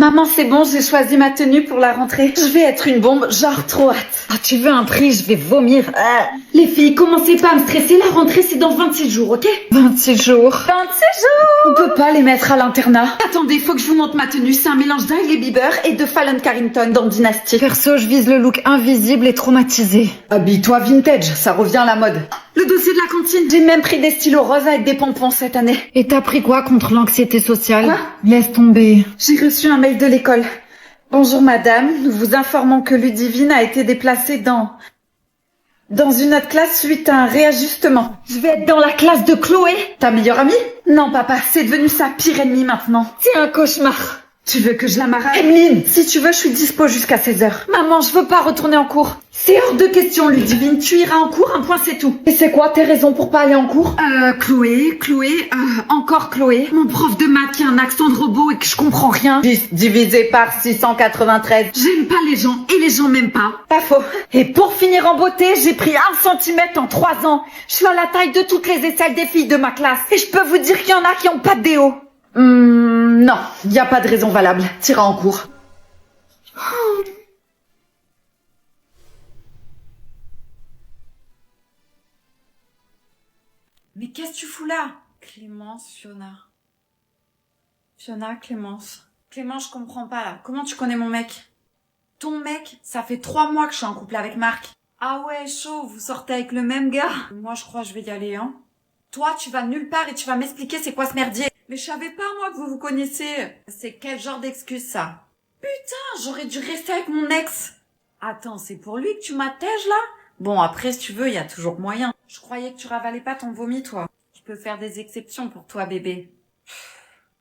Maman, c'est bon, j'ai choisi ma tenue pour la rentrée. Je vais être une bombe, genre trop hâte. Ah, tu veux un prix? Je vais vomir. Les filles, commencez pas à me stresser, la rentrée c'est dans 26 jours, ok? 26 jours. 26 jours! On peut pas les mettre à l'internat. Attendez, faut que je vous montre ma tenue. C'est un mélange d'Hailey Bieber et de Fallon Carrington dans Dynasty. Perso, je vise le look invisible et traumatisé. Habille-toi vintage, ça revient à la mode. Le dossier de la cantine. J'ai même pris des stylos roses avec des pompons cette année. Et t'as pris quoi contre l'anxiété sociale? Quoi? Laisse tomber. J'ai reçu un mail de l'école. Bonjour madame, nous vous informons que Ludivine a été déplacée dans une autre classe suite à un réajustement. Je vais être dans la classe de Chloé. Ta meilleure amie? Non papa, c'est devenu sa pire ennemie maintenant. C'est un cauchemar. Tu veux que je la marre? Emeline, Si tu veux, je suis dispo jusqu'à 16h. maman, je veux pas retourner en cours. C'est hors de question, Ludivine. Tu iras en cours, un point c'est tout. Et c'est quoi tes raisons pour pas aller en cours? Chloé, encore Chloé. Mon prof de maths qui a un accent de robot et que je comprends rien. 10 divisé par 693. J'aime pas les gens et les gens m'aiment pas. Pas faux. Et pour finir en beauté, j'ai pris 1 centimètre en 3 ans. Je suis à la taille de toutes les aisselles des filles de ma classe. Et je peux vous dire qu'il y en a qui ont pas de déo. Non, y a pas de raison valable. T'iras en cours. Mais qu'est-ce que tu fous là? Clémence, Fiona. Fiona, Clémence. Clémence, je comprends pas là. Comment tu connais mon mec? Ton mec, ça fait 3 mois que je suis en couple avec Marc. Ah ouais, chaud, vous sortez avec le même gars? Moi, je crois que je vais y aller, hein. Toi, tu vas nulle part et tu vas m'expliquer c'est quoi ce merdier. Mais je savais pas, moi, que vous vous connaissez. C'est quel genre d'excuse, ça? Putain, j'aurais dû rester avec mon ex. Attends, c'est pour lui que tu m'attèges, là? Bon, après, si tu veux, il y a toujours moyen. Je croyais que tu ravalais pas ton vomi, toi. Je peux faire des exceptions pour toi, bébé.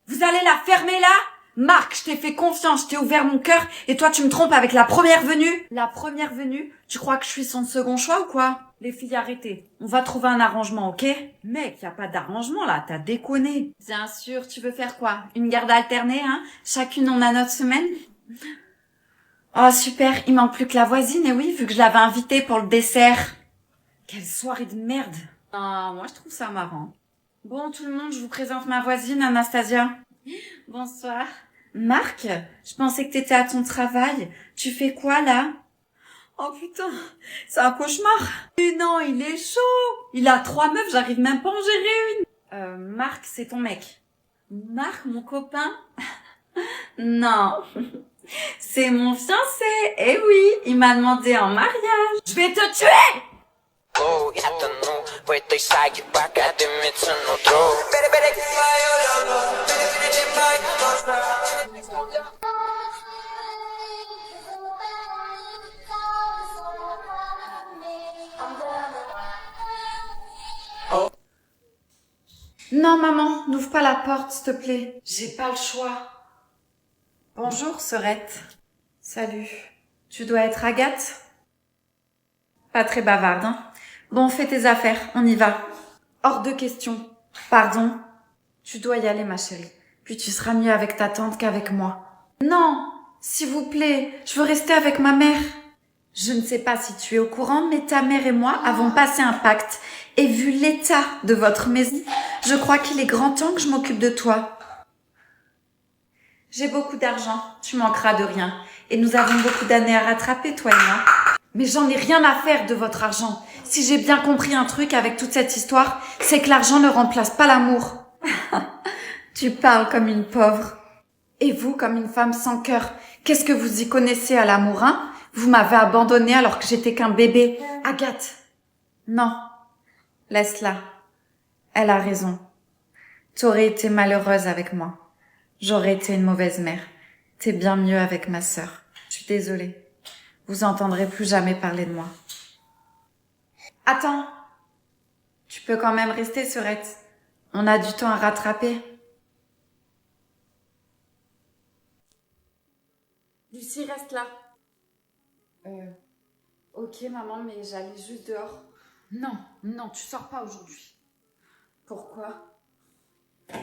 Vous allez la fermer, là? Marc, je t'ai fait confiance, je t'ai ouvert mon cœur, et toi, tu me trompes avec la première venue? La première venue? Tu crois que je suis son second choix ou quoi? Les filles, arrêtez. On va trouver un arrangement, ok? Mec, y a pas d'arrangement, là, t'as déconné. Bien sûr, tu veux faire quoi? Une garde alternée, hein? Chacune on a notre semaine? Oh, super, il manque plus que la voisine, et oui, vu que je l'avais invitée pour le dessert. Quelle soirée de merde. Ah, moi, je trouve ça marrant. Bon, tout le monde, je vous présente ma voisine, Anastasia. Bonsoir. Marc, je pensais que t'étais à ton travail. Tu fais quoi, là? Oh putain, c'est un cauchemar. Mais non, il est chaud. Il a 3 meufs, j'arrive même pas à en gérer une. Marc, c'est ton mec. Marc, mon copain? Non. C'est mon fiancé. Eh oui, il m'a demandé en mariage. Je vais te tuer! Oh, you have to know where they side you back at them, it's a no throw. Non, maman, n'ouvre pas la porte, s'il te plaît. J'ai pas le choix. Bonjour, Sorette. Salut. Tu dois être Agathe? Pas très bavarde, hein? Bon, fais tes affaires, on y va. Hors de question. Pardon? Tu dois y aller, ma chérie. Puis tu seras mieux avec ta tante qu'avec moi. Non, s'il vous plaît, je veux rester avec ma mère. Je ne sais pas si tu es au courant, mais ta mère et moi avons passé un pacte. Et vu l'état de votre maison, je crois qu'il est grand temps que je m'occupe de toi. J'ai beaucoup d'argent, tu manqueras de rien. Et nous avons beaucoup d'années à rattraper, toi et moi. Mais j'en ai rien à faire de votre argent. Si j'ai bien compris un truc avec toute cette histoire, c'est que l'argent ne remplace pas l'amour. Tu parles comme une pauvre. Et vous, comme une femme sans cœur, qu'est-ce que vous y connaissez à l'amour, hein? Vous m'avez abandonnée alors que j'étais qu'un bébé. Agathe. Non. Laisse-la. Elle a raison. T'aurais été malheureuse avec moi. J'aurais été une mauvaise mère. T'es bien mieux avec ma sœur. Je suis désolée. Vous entendrez plus jamais parler de moi. Attends. Tu peux quand même rester, Sorette. On a du temps à rattraper. Lucie, reste là. Ok, maman, mais j'allais juste dehors. Non, tu sors pas aujourd'hui. Pourquoi?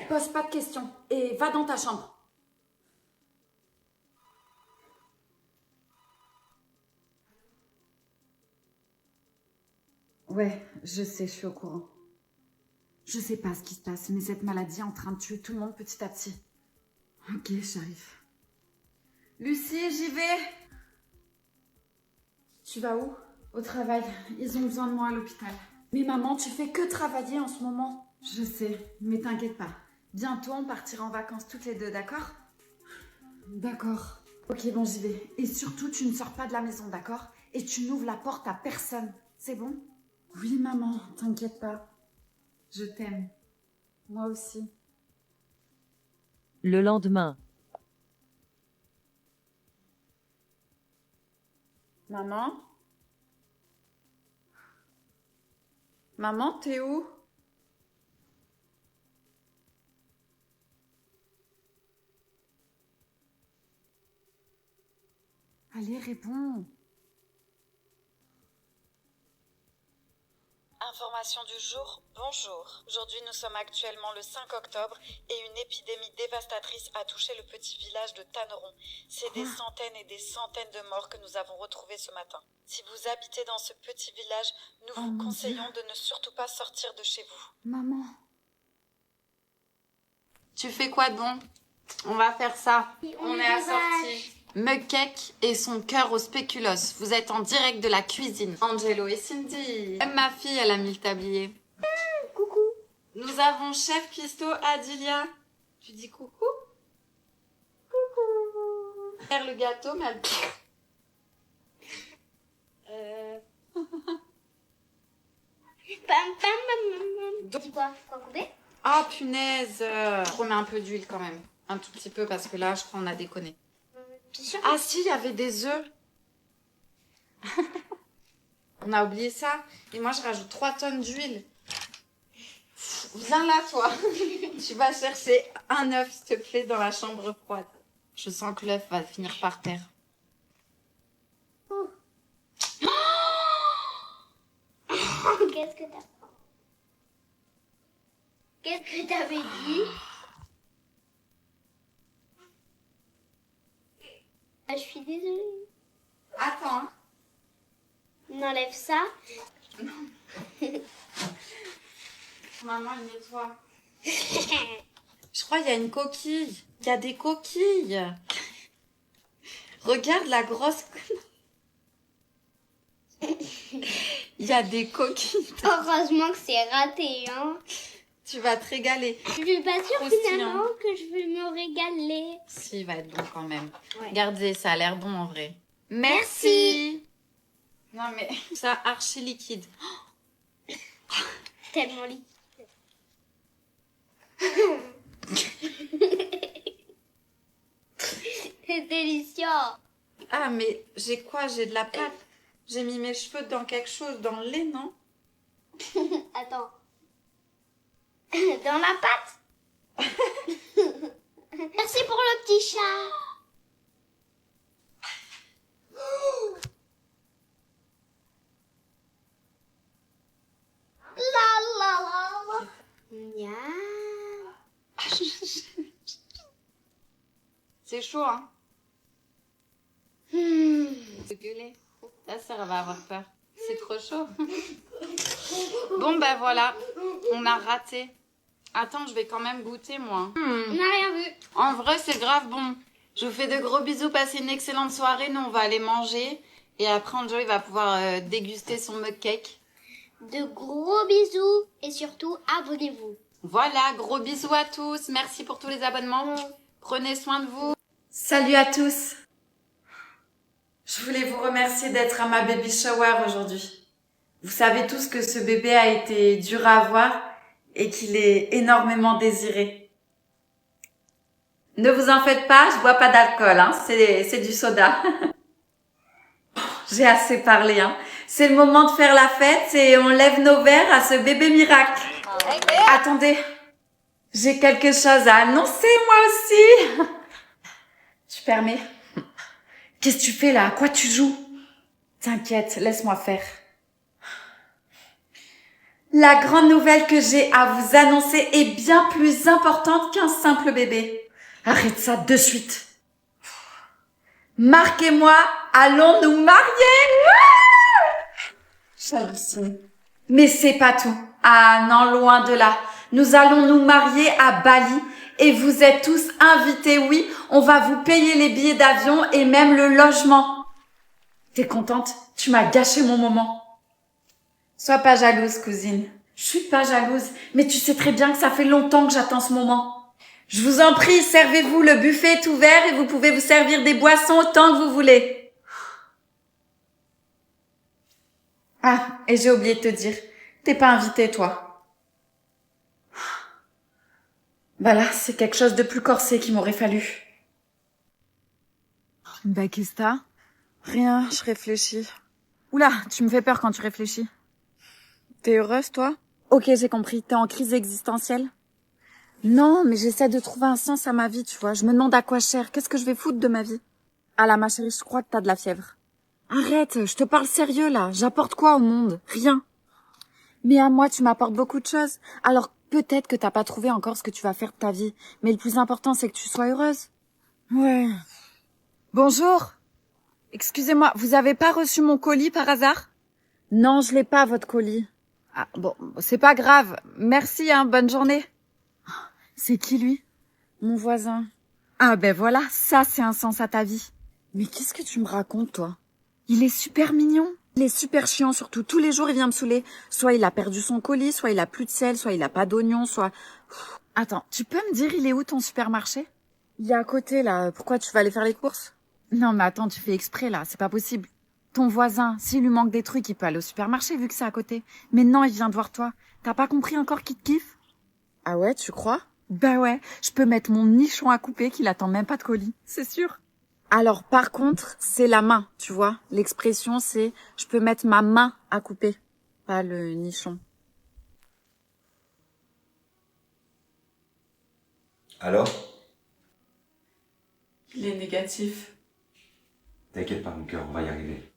Pose pas de questions et va dans ta chambre. Ouais, je sais, je suis au courant. Je sais pas ce qui se passe, mais cette maladie est en train de tuer tout le monde petit à petit. Ok, j'arrive. Lucie, j'y vais. Tu vas où? Au travail. Ils ont besoin de moi à l'hôpital. Mais maman, tu fais que travailler en ce moment. Je sais, mais t'inquiète pas. Bientôt, on partira en vacances toutes les deux, d'accord? D'accord. Ok, bon, j'y vais. Et surtout, tu ne sors pas de la maison, d'accord? Et tu n'ouvres la porte à personne. C'est bon? Oui, maman, t'inquiète pas. Je t'aime. Moi aussi. Le lendemain, Maman? Maman, t'es où? Allez, réponds. Information du jour, bonjour. Aujourd'hui, nous sommes actuellement le 5 octobre et une épidémie dévastatrice a touché le petit village de Tanneron. C'est des centaines et des centaines de morts que nous avons retrouvés ce matin. Si vous habitez dans ce petit village, nous Oh vous mon conseillons de ne surtout pas sortir de chez vous. Maman. Tu fais quoi de bon? On va faire ça. On est assortis. Mug cake et son cœur au spéculoos. Vous êtes en direct de la cuisine. Angelo et Cindy. Même ma fille, elle a mis le tablier. Coucou. Nous avons Chef Pisto, Adilia. Tu dis coucou? Coucou. Faire le gâteau, mais elle... Pam, pam, pam, pam, pam. C'est quoi? Faut couper? Ah, punaise. Je remets un peu d'huile quand même. Un tout petit peu parce que là, je crois qu'on a déconné. T'es sûr? Ah si, il y avait des œufs. On a oublié ça. Et moi, je rajoute 3 tonnes d'huile. Viens là, toi. Tu vas chercher un œuf, s'il te plaît, dans la chambre froide. Je sens que l'œuf va finir par terre. Qu'est-ce que t'as? Qu'est-ce que t'avais dit? Ah, je suis désolée. Attends. Hein. On enlève ça. Maman, elle nettoie. Je crois qu'il y a une coquille. Il y a des coquilles. Regarde la grosse... Il y a des coquilles. Heureusement que c'est raté, hein. Tu vas te régaler. Je suis pas sûre Croustillant. finalement que je vais me régaler. Si, il va être bon quand même. Ouais. Regardez, ça a l'air bon en vrai. Merci. Non mais, ça archi liquide. Tellement liquide. C'est délicieux. Ah mais, j'ai quoi? J'ai de la pâte. J'ai mis mes cheveux dans quelque chose, dans le lait, non? Attends. Dans la pâte. Merci pour le petit chat. La la la la. Miam. C'est chaud, hein? Gueuler. Ta sœur, elle va avoir peur. C'est trop chaud. Bon, ben voilà. On a raté. Attends, je vais quand même goûter, moi. On n'a rien vu. En vrai, c'est grave bon. Je vous fais de gros bisous. Passez une excellente soirée. Nous, on va aller manger. Et après, Angelo, il va pouvoir déguster son mug cake. De gros bisous et surtout abonnez-vous. Voilà, gros bisous à tous. Merci pour tous les abonnements. Prenez soin de vous. Salut à tous. Je voulais vous remercier d'être à ma baby shower aujourd'hui. Vous savez tous que ce bébé a été dur à avoir et qu'il est énormément désiré. Ne vous en faites pas, je bois pas d'alcool, hein. C'est du soda. J'ai assez parlé, hein. C'est le moment de faire la fête et on lève nos verres à ce bébé miracle. Attendez, j'ai quelque chose à annoncer moi aussi. Tu permets? Qu'est-ce que tu fais là? À quoi tu joues? T'inquiète, laisse-moi faire. La grande nouvelle que j'ai à vous annoncer est bien plus importante qu'un simple bébé. Arrête ça de suite. Marc et moi allons nous marier. J'hallucine. Mais c'est pas tout. Ah non, loin de là. Nous allons nous marier à Bali Et vous êtes tous invités, oui. On va vous payer les billets d'avion et même le logement. T'es contente? Tu m'as gâché mon moment. Sois pas jalouse, cousine. Je suis pas jalouse, mais tu sais très bien que ça fait longtemps que j'attends ce moment. Je vous en prie, servez-vous, le buffet est ouvert et vous pouvez vous servir des boissons autant que vous voulez. Ah, et j'ai oublié de te dire, t'es pas invitée, toi. Bah là, c'est quelque chose de plus corsé qu'il m'aurait fallu. Bah, qu'est-ce que t'as? Rien, je réfléchis. Oula, tu me fais peur quand tu réfléchis. T'es heureuse, toi? Ok, j'ai compris. T'es en crise existentielle? Non, mais j'essaie de trouver un sens à ma vie, tu vois. Je me demande à quoi je sers. Qu'est-ce que je vais foutre de ma vie? Ah là, ma chérie, je crois que t'as de la fièvre. Arrête, je te parle sérieux, là. J'apporte quoi au monde? Rien. Mais à moi, tu m'apportes beaucoup de choses. Alors, peut-être que t'as pas trouvé encore ce que tu vas faire de ta vie. Mais le plus important, c'est que tu sois heureuse. Ouais. Bonjour. Excusez-moi, vous avez pas reçu mon colis par hasard? Non, je l'ai pas, votre colis. Ah, bon, c'est pas grave. Merci, hein, bonne journée. C'est qui, lui? Mon voisin. Ah, ben voilà, ça, c'est un sens à ta vie. Mais qu'est-ce que tu me racontes, toi? Il est super mignon. Il est super chiant, surtout. Tous les jours, il vient me saouler. Soit il a perdu son colis, soit il a plus de sel, soit il a pas d'oignon, soit... Attends, tu peux me dire, il est où ton supermarché? Il est à côté, là. Pourquoi tu vas aller faire les courses? Non, mais attends, tu fais exprès, là, c'est pas possible. Ton voisin, s'il lui manque des trucs, il peut aller au supermarché vu que c'est à côté. Mais non, il vient de voir toi. T'as pas compris encore qu'il te kiffe? Ah ouais, tu crois? Bah ouais, je peux mettre mon nichon à couper qu'il attend même pas de colis, c'est sûr. Alors, par contre, c'est la main, tu vois. L'expression, c'est « je peux mettre ma main à couper », pas le nichon. Alors? Il est négatif. T'inquiète pas, mon cœur, on va y arriver.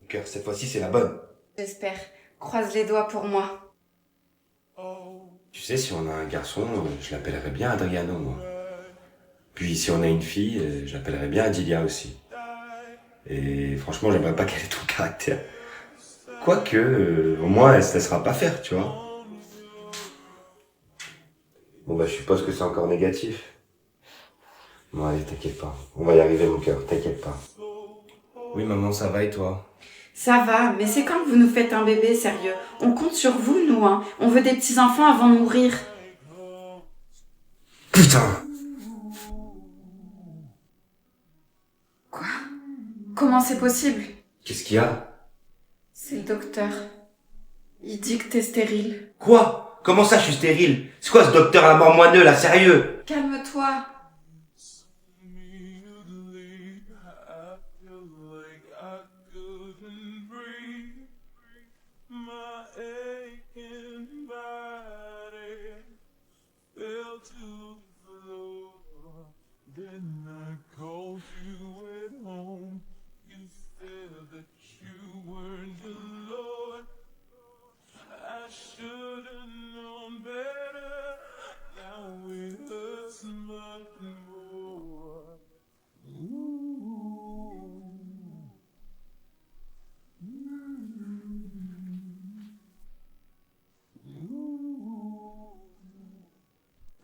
Mon cœur, cette fois-ci, c'est la bonne. J'espère. Croise les doigts pour moi. Tu sais, si on a un garçon, je l'appellerais bien Adriano, moi. Puis si on a une fille, je l'appellerais bien Adilia aussi. Et franchement, j'aimerais pas qu'elle ait ton caractère. Quoique, au moins, elle se laissera pas faire, tu vois. Bon bah, je suppose que c'est encore négatif. Bon allez, t'inquiète pas. On va y arriver, mon cœur, t'inquiète pas. Oui, maman, ça va et toi? Ça va, mais c'est quand que vous nous faites un bébé, sérieux? On compte sur vous, nous, hein. On veut des petits-enfants avant de mourir. Putain! Quoi? Comment c'est possible? Qu'est-ce qu'il y a? C'est le docteur. Il dit que t'es stérile. Quoi? Comment ça, je suis stérile? C'est quoi ce docteur à mort moineux, là, sérieux? Calme-toi.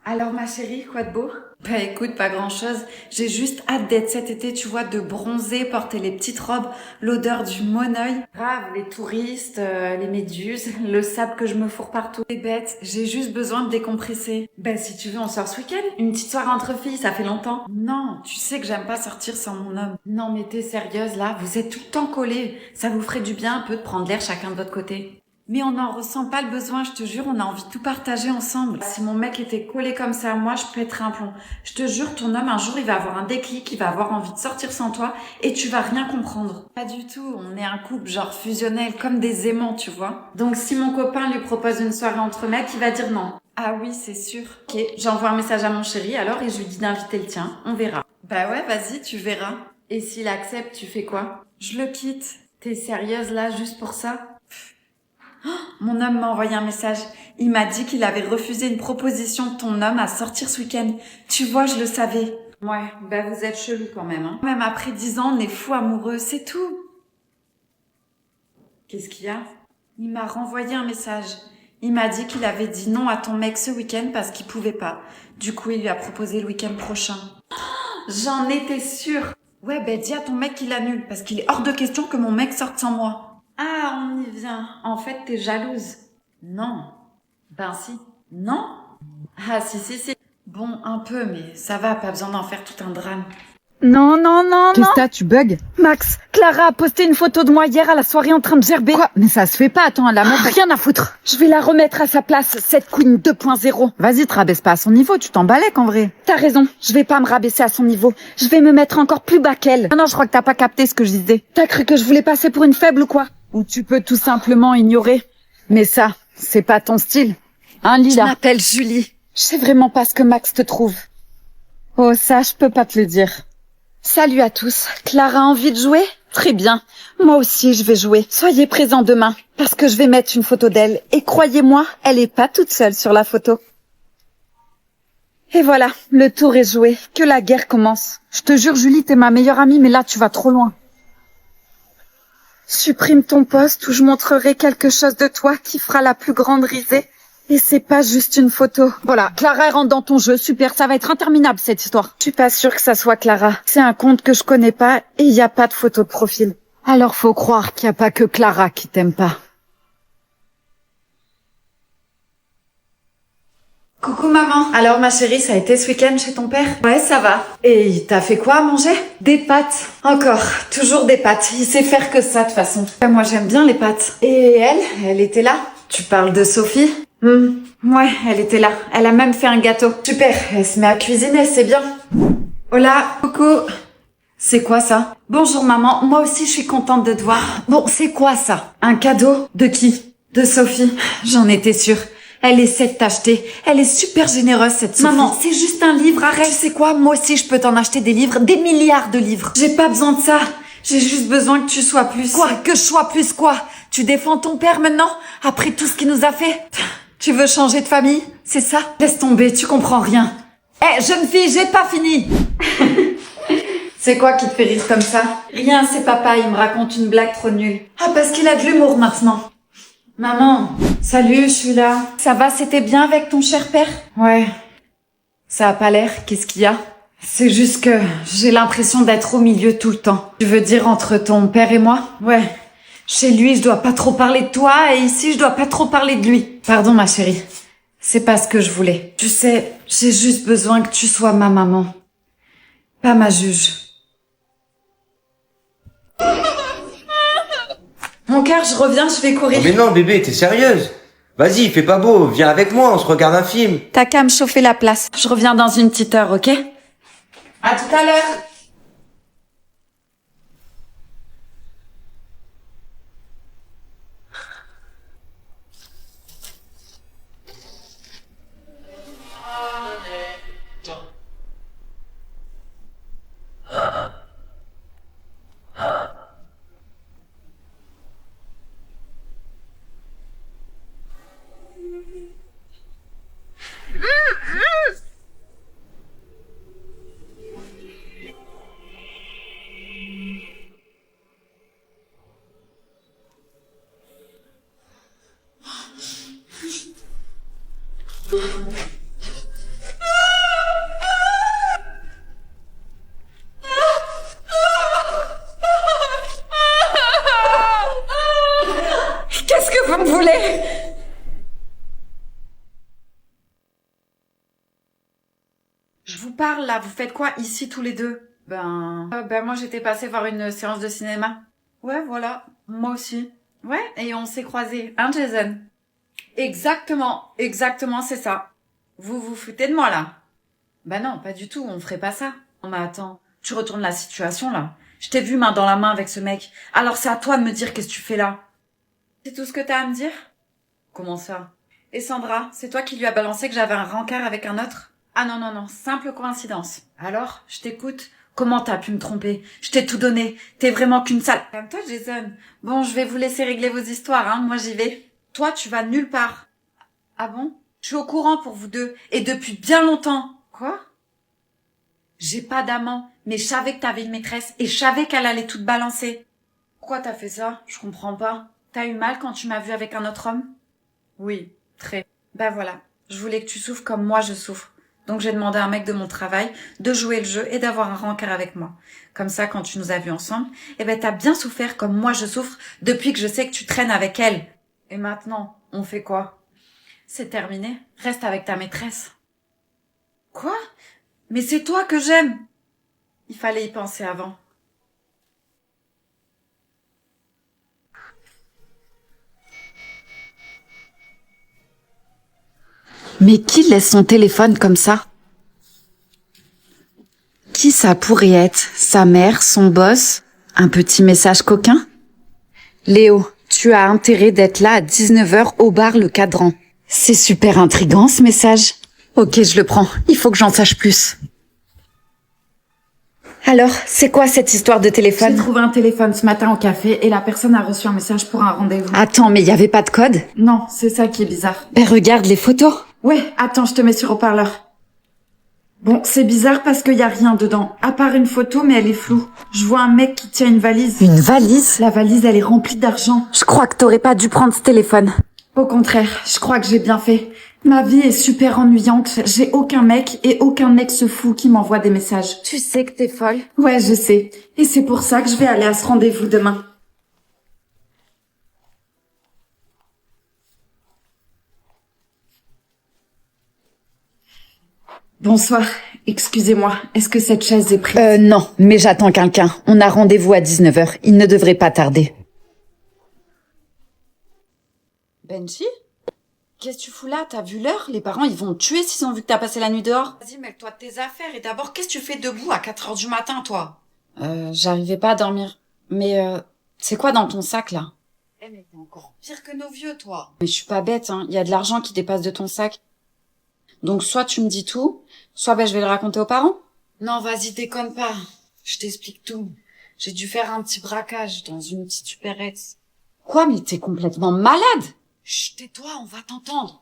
Alors ma chérie, quoi de beau? Bah écoute, pas grand chose. J'ai juste hâte d'être cet été, tu vois, de bronzer, porter les petites robes, l'odeur du monoeil. Grave, les touristes, les méduses, le sable que je me fourre partout. C'est bête, j'ai juste besoin de décompresser. Bah si tu veux, on sort ce week-end. Une petite soirée entre filles, ça fait longtemps. Non, tu sais que j'aime pas sortir sans mon homme. Non mais t'es sérieuse là, vous êtes tout le temps collés. Ça vous ferait du bien un peu de prendre l'air chacun de votre côté. Mais on n'en ressent pas le besoin, je te jure, on a envie de tout partager ensemble. Si mon mec était collé comme ça à moi, je pèterais un plomb. Je te jure, ton homme, un jour, il va avoir un déclic, il va avoir envie de sortir sans toi, et tu vas rien comprendre. Pas du tout, on est un couple genre fusionnel, comme des aimants, tu vois. Donc si mon copain lui propose une soirée entre mecs, il va dire non. Ah oui, c'est sûr. Ok, j'envoie un message à mon chéri alors et je lui dis d'inviter le tien, on verra. Bah ouais, vas-y, tu verras. Et s'il accepte, tu fais quoi? Je le quitte. T'es sérieuse là, juste pour ça? Mon homme m'a envoyé un message. Il m'a dit qu'il avait refusé une proposition de ton homme à sortir ce week-end. Tu vois, je le savais. Ouais, bah vous êtes chelou quand même, hein. Même après 10 ans, on est fous amoureux, c'est tout. Qu'est-ce qu'il y a? Il m'a renvoyé un message. Il m'a dit qu'il avait dit non à ton mec ce week-end parce qu'il pouvait pas. Du coup, il lui a proposé le week-end prochain. J'en étais sûre. Ouais, ben dis à ton mec qu'il annule parce qu'il est hors de question que mon mec sorte sans moi. Ah, on y vient. En fait, t'es jalouse. Non. Ben si. Non. Ah si. Bon, un peu, mais ça va, pas besoin d'en faire tout un drame. Non, non, non, Qu'est-ce non. que t'as, tu bugs? Max, Clara a posté une photo de moi hier à la soirée en train de gerber. Quoi? Mais ça se fait pas, attends, elle a même rien à foutre. Je vais la remettre à sa place, cette queen 2.0. Vas-y, te rabaisse pas à son niveau, tu t'en balèques en vrai. T'as raison, je vais pas me rabaisser à son niveau. Je vais me mettre encore plus bas qu'elle. Non, je crois que t'as pas capté ce que je disais. T'as cru que je voulais passer pour une faible ou quoi? Ou tu peux tout simplement ignorer. Mais ça, c'est pas ton style. Hein, Je Lila? m'appelle Julie. Je sais vraiment pas ce que Max te trouve. Oh, ça, je peux pas te le dire. Salut à tous. Clara a envie de jouer? Très bien. Moi aussi, je vais jouer. Soyez présents demain, parce que je vais mettre une photo d'elle. Et croyez-moi, elle est pas toute seule sur la photo. Et voilà, le tour est joué. Que la guerre commence. Je te jure, Julie, t'es ma meilleure amie, mais là, tu vas trop loin. Supprime ton post où je montrerai quelque chose de toi qui fera la plus grande risée. Et c'est pas juste une photo. Voilà, Clara elle rentre dans ton jeu, super, ça va être interminable cette histoire. Je suis pas sûre que ça soit Clara. C'est un compte que je connais pas et il y a pas de photo de profil. Alors faut croire qu'il y a pas que Clara qui t'aime pas. Coucou maman. Alors ma chérie, ça a été ce week-end chez ton père? Ouais, ça va. Et il t'a fait quoi à manger? Des pâtes. Encore, toujours des pâtes. Il sait faire que ça de toute façon. Moi j'aime bien les pâtes. Et elle était là? Tu parles de Sophie? Ouais, elle était là. Elle a même fait un gâteau. Super, elle se met à cuisiner, c'est bien. Hola, coucou. C'est quoi ça? Bonjour maman, moi aussi je suis contente de te voir. Bon, c'est quoi ça? Un cadeau? De qui? De Sophie. J'en étais sûre. Elle essaie de t'acheter. Elle est super généreuse cette Sophie. Maman, c'est juste un livre, arrête. C'est quoi? Moi aussi je peux t'en acheter des livres, des milliards de livres. J'ai pas besoin de ça. J'ai juste besoin que tu sois plus. Quoi? Que je sois plus quoi? Tu défends ton père maintenant? Après tout ce qu'il nous a fait? Tu veux changer de famille? C'est ça? Laisse tomber, tu comprends rien. Eh, jeune fille, j'ai pas fini. C'est quoi qui te fait rire comme ça? Rien, c'est papa, il me raconte une blague trop nulle. Ah, parce qu'il a de l'humour maintenant. Maman, salut, je suis là. Ça va, c'était bien avec ton cher père? Ouais. Ça a pas l'air, qu'est-ce qu'il y a? C'est juste que j'ai l'impression d'être au milieu tout le temps. Tu veux dire entre ton père et moi? Ouais. Chez lui, je dois pas trop parler de toi et ici, je dois pas trop parler de lui. Pardon, ma chérie. C'est pas ce que je voulais. Tu sais, j'ai juste besoin que tu sois ma maman. Pas ma juge. Mon cœur, je reviens, je vais courir. Oh, mais non, bébé, t'es sérieuse? Vas-y, il fait pas beau, viens avec moi, on se regarde un film. T'as qu'à me chauffer la place. Je reviens dans une petite heure, ok? À tout à l'heure. Qu'est-ce que vous me voulez? Je vous parle là, vous faites quoi ici tous les deux? Ben moi j'étais passée voir une séance de cinéma. Ouais, voilà, moi aussi. Ouais, et on s'est croisés, hein Jason? Exactement, c'est ça. Vous vous foutez de moi là? Ben non, pas du tout, on ferait pas ça. Non mais attends, tu retournes la situation là. Je t'ai vu main dans la main avec ce mec. Alors c'est à toi de me dire qu'est-ce que tu fais là. C'est tout ce que t'as à me dire? Comment ça? Et Sandra, c'est toi qui lui as balancé que j'avais un rencard avec un autre? Ah non, simple coïncidence. Alors, je t'écoute. Comment t'as pu me tromper? Je t'ai tout donné. T'es vraiment qu'une sale... Calme-toi, Jason. Bon, je vais vous laisser régler vos histoires, hein. Moi, j'y vais. Toi, tu vas nulle part. Ah bon? Je suis au courant pour vous deux. Et depuis bien longtemps. Quoi? J'ai pas d'amant. Mais je savais que t'avais une maîtresse. Et je savais qu'elle allait tout te balancer. Pourquoi t'as fait ça? Je comprends pas. T'as eu mal quand tu m'as vu avec un autre homme? Oui. Ben voilà, je voulais que tu souffres comme moi je souffre. Donc j'ai demandé à un mec de mon travail de jouer le jeu et d'avoir un rencard avec moi. Comme ça, quand tu nous as vus ensemble, eh ben t'as bien souffert comme moi je souffre depuis que je sais que tu traînes avec elle. Et maintenant, on fait quoi? C'est terminé. Reste avec ta maîtresse. Quoi? Mais c'est toi que j'aime. Il fallait y penser avant. Mais qui laisse son téléphone comme ça? Qui ça pourrait être? Sa mère, son boss? Un petit message coquin? Léo, tu as intérêt d'être là à 19h au bar Le Cadran. C'est super intriguant ce message. Ok, je le prends. Il faut que j'en sache plus. Alors, c'est quoi cette histoire de J'ai téléphone? trouvé un téléphone ce matin au café et la personne a reçu un message pour un rendez-vous. Attends, mais il y avait pas de code? Non, c'est ça qui est bizarre. Ben regarde les photos. Ouais, attends, je te mets sur haut-parleur. Bon, c'est bizarre parce qu'il y a rien dedans, à part une photo, mais elle est floue. Je vois un mec qui tient une valise. Une valise? La valise, elle est remplie d'argent. Je crois que t'aurais pas dû prendre ce téléphone. Au contraire, je crois que j'ai bien fait. Ma vie est super ennuyante. J'ai aucun mec et aucun ex fou qui m'envoie des messages. Tu sais que t'es folle. Ouais, je sais. Et c'est pour ça que je vais aller à ce rendez-vous demain. Bonsoir. Excusez-moi. Est-ce que cette chaise est prise? Non, mais j'attends quelqu'un. On a rendez-vous à 19h. Il ne devrait pas tarder. Benji? Qu'est-ce que tu fous là? T'as vu l'heure? Les parents, ils vont te tuer s'ils ont vu que t'as passé la nuit dehors. Vas-y, mêle-toi de tes affaires. Et d'abord, qu'est-ce que tu fais debout à 4h du matin, toi? J'arrivais pas à dormir. Mais, c'est quoi dans ton sac, là? Eh, mais t'es encore pire que nos vieux, toi. Mais je suis pas bête, hein. Il y a de l'argent qui dépasse de ton sac. Donc, soit tu me dis tout, soit je vais le raconter aux parents. Non, vas-y, déconne pas. Je t'explique tout. J'ai dû faire un petit braquage dans une petite supérette. Quoi, mais t'es complètement malade? Chut, tais-toi, on va t'entendre.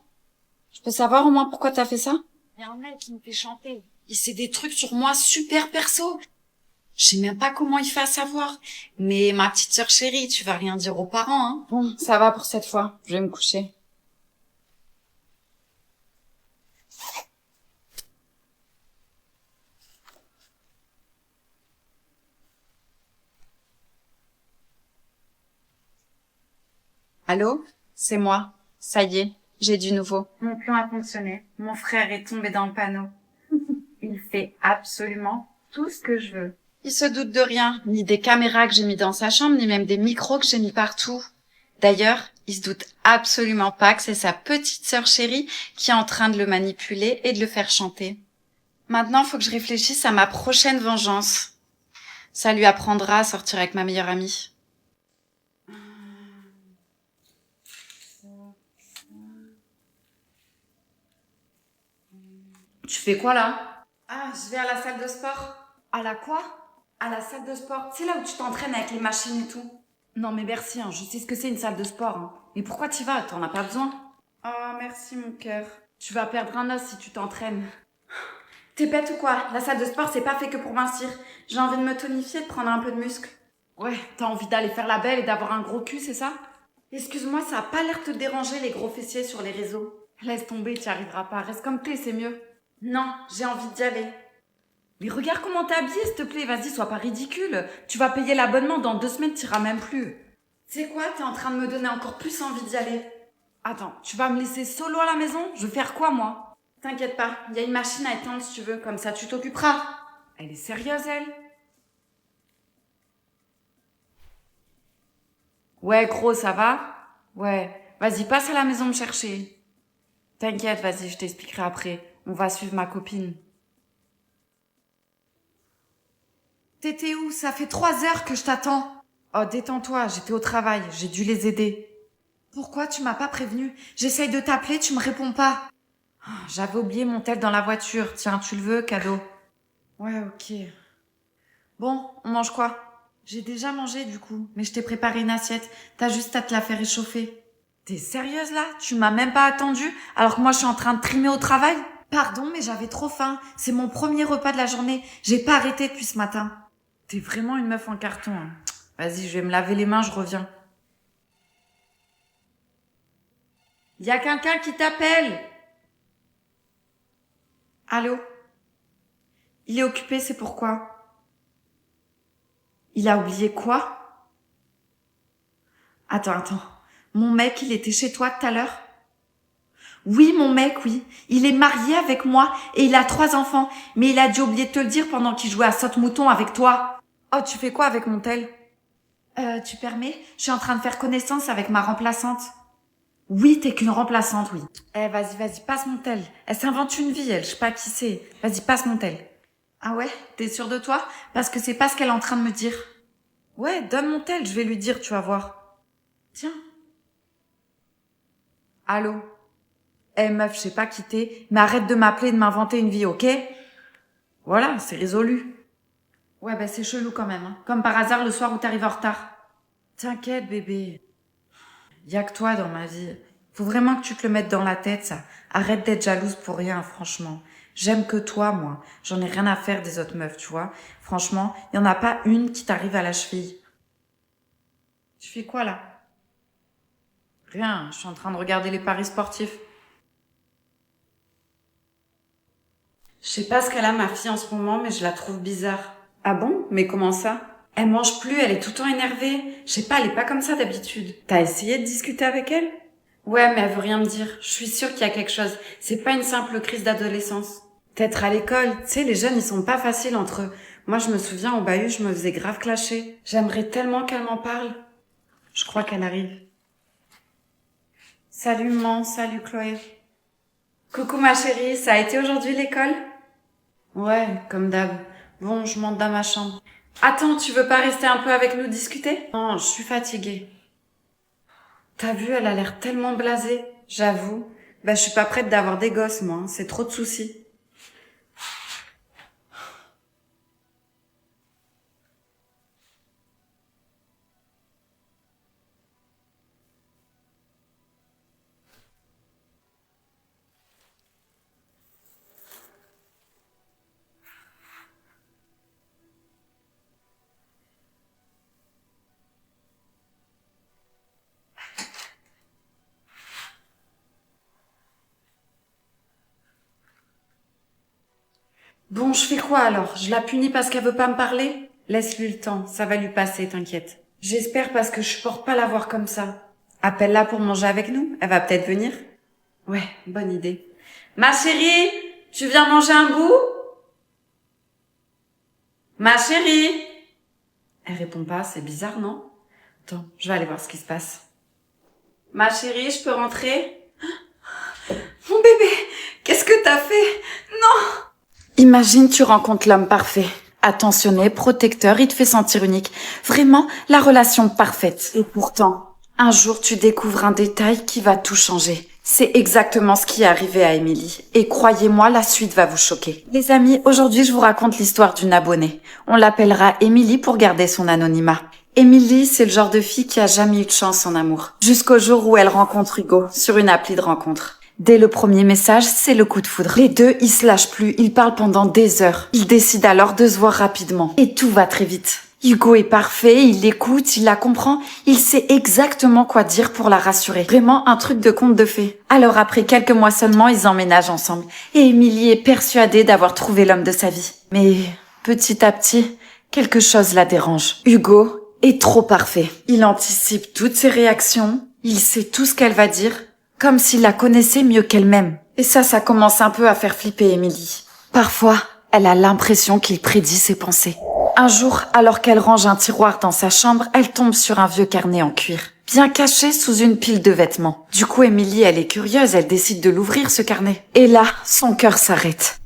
Je peux savoir au moins pourquoi t'as fait ça? Il y a un mec qui me fait chanter. Il sait des trucs sur moi super perso. Je sais même pas comment il fait à savoir. Mais ma petite sœur chérie, tu vas rien dire aux parents, hein? Bon, ça va pour cette fois. Je vais me coucher. Allô? C'est moi. Ça y est, j'ai du nouveau. Mon plan a fonctionné. Mon frère est tombé dans le panneau. Il fait absolument tout ce que je veux. Il se doute de rien, ni des caméras que j'ai mis dans sa chambre, ni même des micros que j'ai mis partout. D'ailleurs, il se doute absolument pas que c'est sa petite sœur chérie qui est en train de le manipuler et de le faire chanter. Maintenant, faut que je réfléchisse à ma prochaine vengeance. Ça lui apprendra à sortir avec ma meilleure amie. Tu fais quoi là? Ah, je vais à la salle de sport. À la quoi? À la salle de sport. C'est là où tu t'entraînes avec les machines et tout. Non mais merci, hein, je sais ce que c'est une salle de sport. Hein. Mais pourquoi t'y vas? T'en as pas besoin? Oh, merci mon cœur. Tu vas perdre un os si tu t'entraînes. T'es bête ou quoi? La salle de sport, c'est pas fait que pour mincir. J'ai envie de me tonifier, de prendre un peu de muscle. Ouais, t'as envie d'aller faire la belle et d'avoir un gros cul, c'est ça? Excuse-moi, ça a pas l'air de te déranger les gros fessiers sur les réseaux. Laisse tomber, t'y arriveras pas. Reste comme t'es, c'est mieux. Non, j'ai envie d'y aller. Mais regarde comment t'es habillée, s'il te plaît. Vas-y, sois pas ridicule. Tu vas payer l'abonnement. Dans 2 semaines, t'iras même plus. Tu sais quoi? T'es en train de me donner encore plus envie d'y aller. Attends, tu vas me laisser solo à la maison? Je vais faire quoi, moi? T'inquiète pas. Il y a une machine à éteindre si tu veux. Comme ça, tu t'occuperas. Elle est sérieuse, elle? Ouais, gros, ça va? Ouais. Vas-y, passe à la maison me chercher. T'inquiète, vas-y, je t'expliquerai après. On va suivre ma copine. T'étais où? Ça fait 3 heures que je t'attends. Oh, détends-toi, j'étais au travail, j'ai dû les aider. Pourquoi tu m'as pas prévenu? J'essaye de t'appeler, tu me réponds pas. Oh, j'avais oublié mon tel dans la voiture. Tiens, tu le veux, cadeau? Ouais, ok. Bon, on mange quoi? J'ai déjà mangé du coup, mais je t'ai préparé une assiette. T'as juste à te la faire réchauffer. T'es sérieuse là? Tu m'as même pas attendu alors que moi je suis en train de trimer au travail? Pardon, mais j'avais trop faim. C'est mon premier repas de la journée. J'ai pas arrêté depuis ce matin. T'es vraiment une meuf en carton. Hein. Vas-y, je vais me laver les mains, je reviens. Y a quelqu'un qui t'appelle. Allô? Il est occupé, c'est pourquoi? Il a oublié quoi? Attends. Mon mec, il était chez toi tout à l'heure? Oui, mon mec, oui. Il est marié avec moi et il a 3 enfants. Mais il a dû oublier de te le dire pendant qu'il jouait à saute-mouton avec toi. Oh, tu fais quoi avec mon tel? Tu permets? Je suis en train de faire connaissance avec ma remplaçante. Oui, t'es qu'une remplaçante, oui. Eh, vas-y, passe mon tel. Elle s'invente une vie, elle. Je sais pas qui c'est. Vas-y, passe mon tel. Ah ouais? T'es sûre de toi? Parce que c'est pas ce qu'elle est en train de me dire. Ouais, donne mon tel, je vais lui dire, tu vas voir. Tiens. Allô? Eh meuf, je sais pas qui t'es, mais arrête de m'appeler et de m'inventer une vie, ok? Voilà, c'est résolu. Ouais, c'est chelou quand même, hein. Comme par hasard le soir où t'arrives en retard. T'inquiète, bébé. Y a que toi dans ma vie. Faut vraiment que tu te le mettes dans la tête, ça. Arrête d'être jalouse pour rien, franchement. J'aime que toi, moi. J'en ai rien à faire des autres meufs, tu vois. Franchement, y en a pas une qui t'arrive à la cheville. Tu fais quoi, là? Rien, je suis en train de regarder les paris sportifs. Je sais pas ce qu'elle a, ma fille, en ce moment, mais je la trouve bizarre. Ah bon? Mais comment ça? Elle mange plus, elle est tout le temps énervée. Je sais pas, elle est pas comme ça d'habitude. T'as essayé de discuter avec elle? Ouais, mais elle veut rien me dire. Je suis sûre qu'il y a quelque chose. C'est pas une simple crise d'adolescence. Peut-être à l'école. Tu sais, les jeunes, ils sont pas faciles entre eux. Moi, je me souviens, au bahut, je me faisais grave clasher. J'aimerais tellement qu'elle m'en parle. Je crois qu'elle arrive. Salut, maman. Salut, Chloé. Coucou, ma chérie. Ça a été aujourd'hui l'école? Ouais, comme d'hab. Bon, je monte dans ma chambre. Attends, tu veux pas rester un peu avec nous discuter? Non, je suis fatiguée. T'as vu, elle a l'air tellement blasée. J'avoue. Je suis pas prête d'avoir des gosses, moi. Hein. C'est trop de soucis. Bon, je fais quoi alors? Je la punis parce qu'elle veut pas me parler? Laisse-lui le temps, ça va lui passer, t'inquiète. J'espère parce que je supporte pas la voir comme ça. Appelle-la pour manger avec nous, elle va peut-être venir. Ouais, bonne idée. Ma chérie, tu viens manger un bout? Ma chérie? Elle répond pas, c'est bizarre, non? Attends, je vais aller voir ce qui se passe. Ma chérie, je peux rentrer? Mon bébé, qu'est-ce que t'as fait? Non! Imagine, tu rencontres l'homme parfait. Attentionné, protecteur, il te fait sentir unique. Vraiment, la relation parfaite. Et pourtant, un jour, tu découvres un détail qui va tout changer. C'est exactement ce qui est arrivé à Émilie. Et croyez-moi, la suite va vous choquer. Les amis, aujourd'hui, je vous raconte l'histoire d'une abonnée. On l'appellera Émilie pour garder son anonymat. Émilie, c'est le genre de fille qui a jamais eu de chance en amour. Jusqu'au jour où elle rencontre Hugo sur une appli de rencontre. Dès le premier message, c'est le coup de foudre. Les deux, ils se lâchent plus, ils parlent pendant des heures. Ils décident alors de se voir rapidement. Et tout va très vite. Hugo est parfait, il l'écoute, il la comprend, il sait exactement quoi dire pour la rassurer. Vraiment un truc de conte de fées. Alors après quelques mois seulement, ils emménagent ensemble. Et Émilie est persuadée d'avoir trouvé l'homme de sa vie. Mais petit à petit, quelque chose la dérange. Hugo est trop parfait. Il anticipe toutes ses réactions, il sait tout ce qu'elle va dire, comme s'il la connaissait mieux qu'elle-même. Et ça commence un peu à faire flipper Émilie. Parfois, elle a l'impression qu'il prédit ses pensées. Un jour, alors qu'elle range un tiroir dans sa chambre, elle tombe sur un vieux carnet en cuir, bien caché sous une pile de vêtements. Du coup, Émilie, elle est curieuse, elle décide de l'ouvrir, ce carnet. Et là, son cœur s'arrête.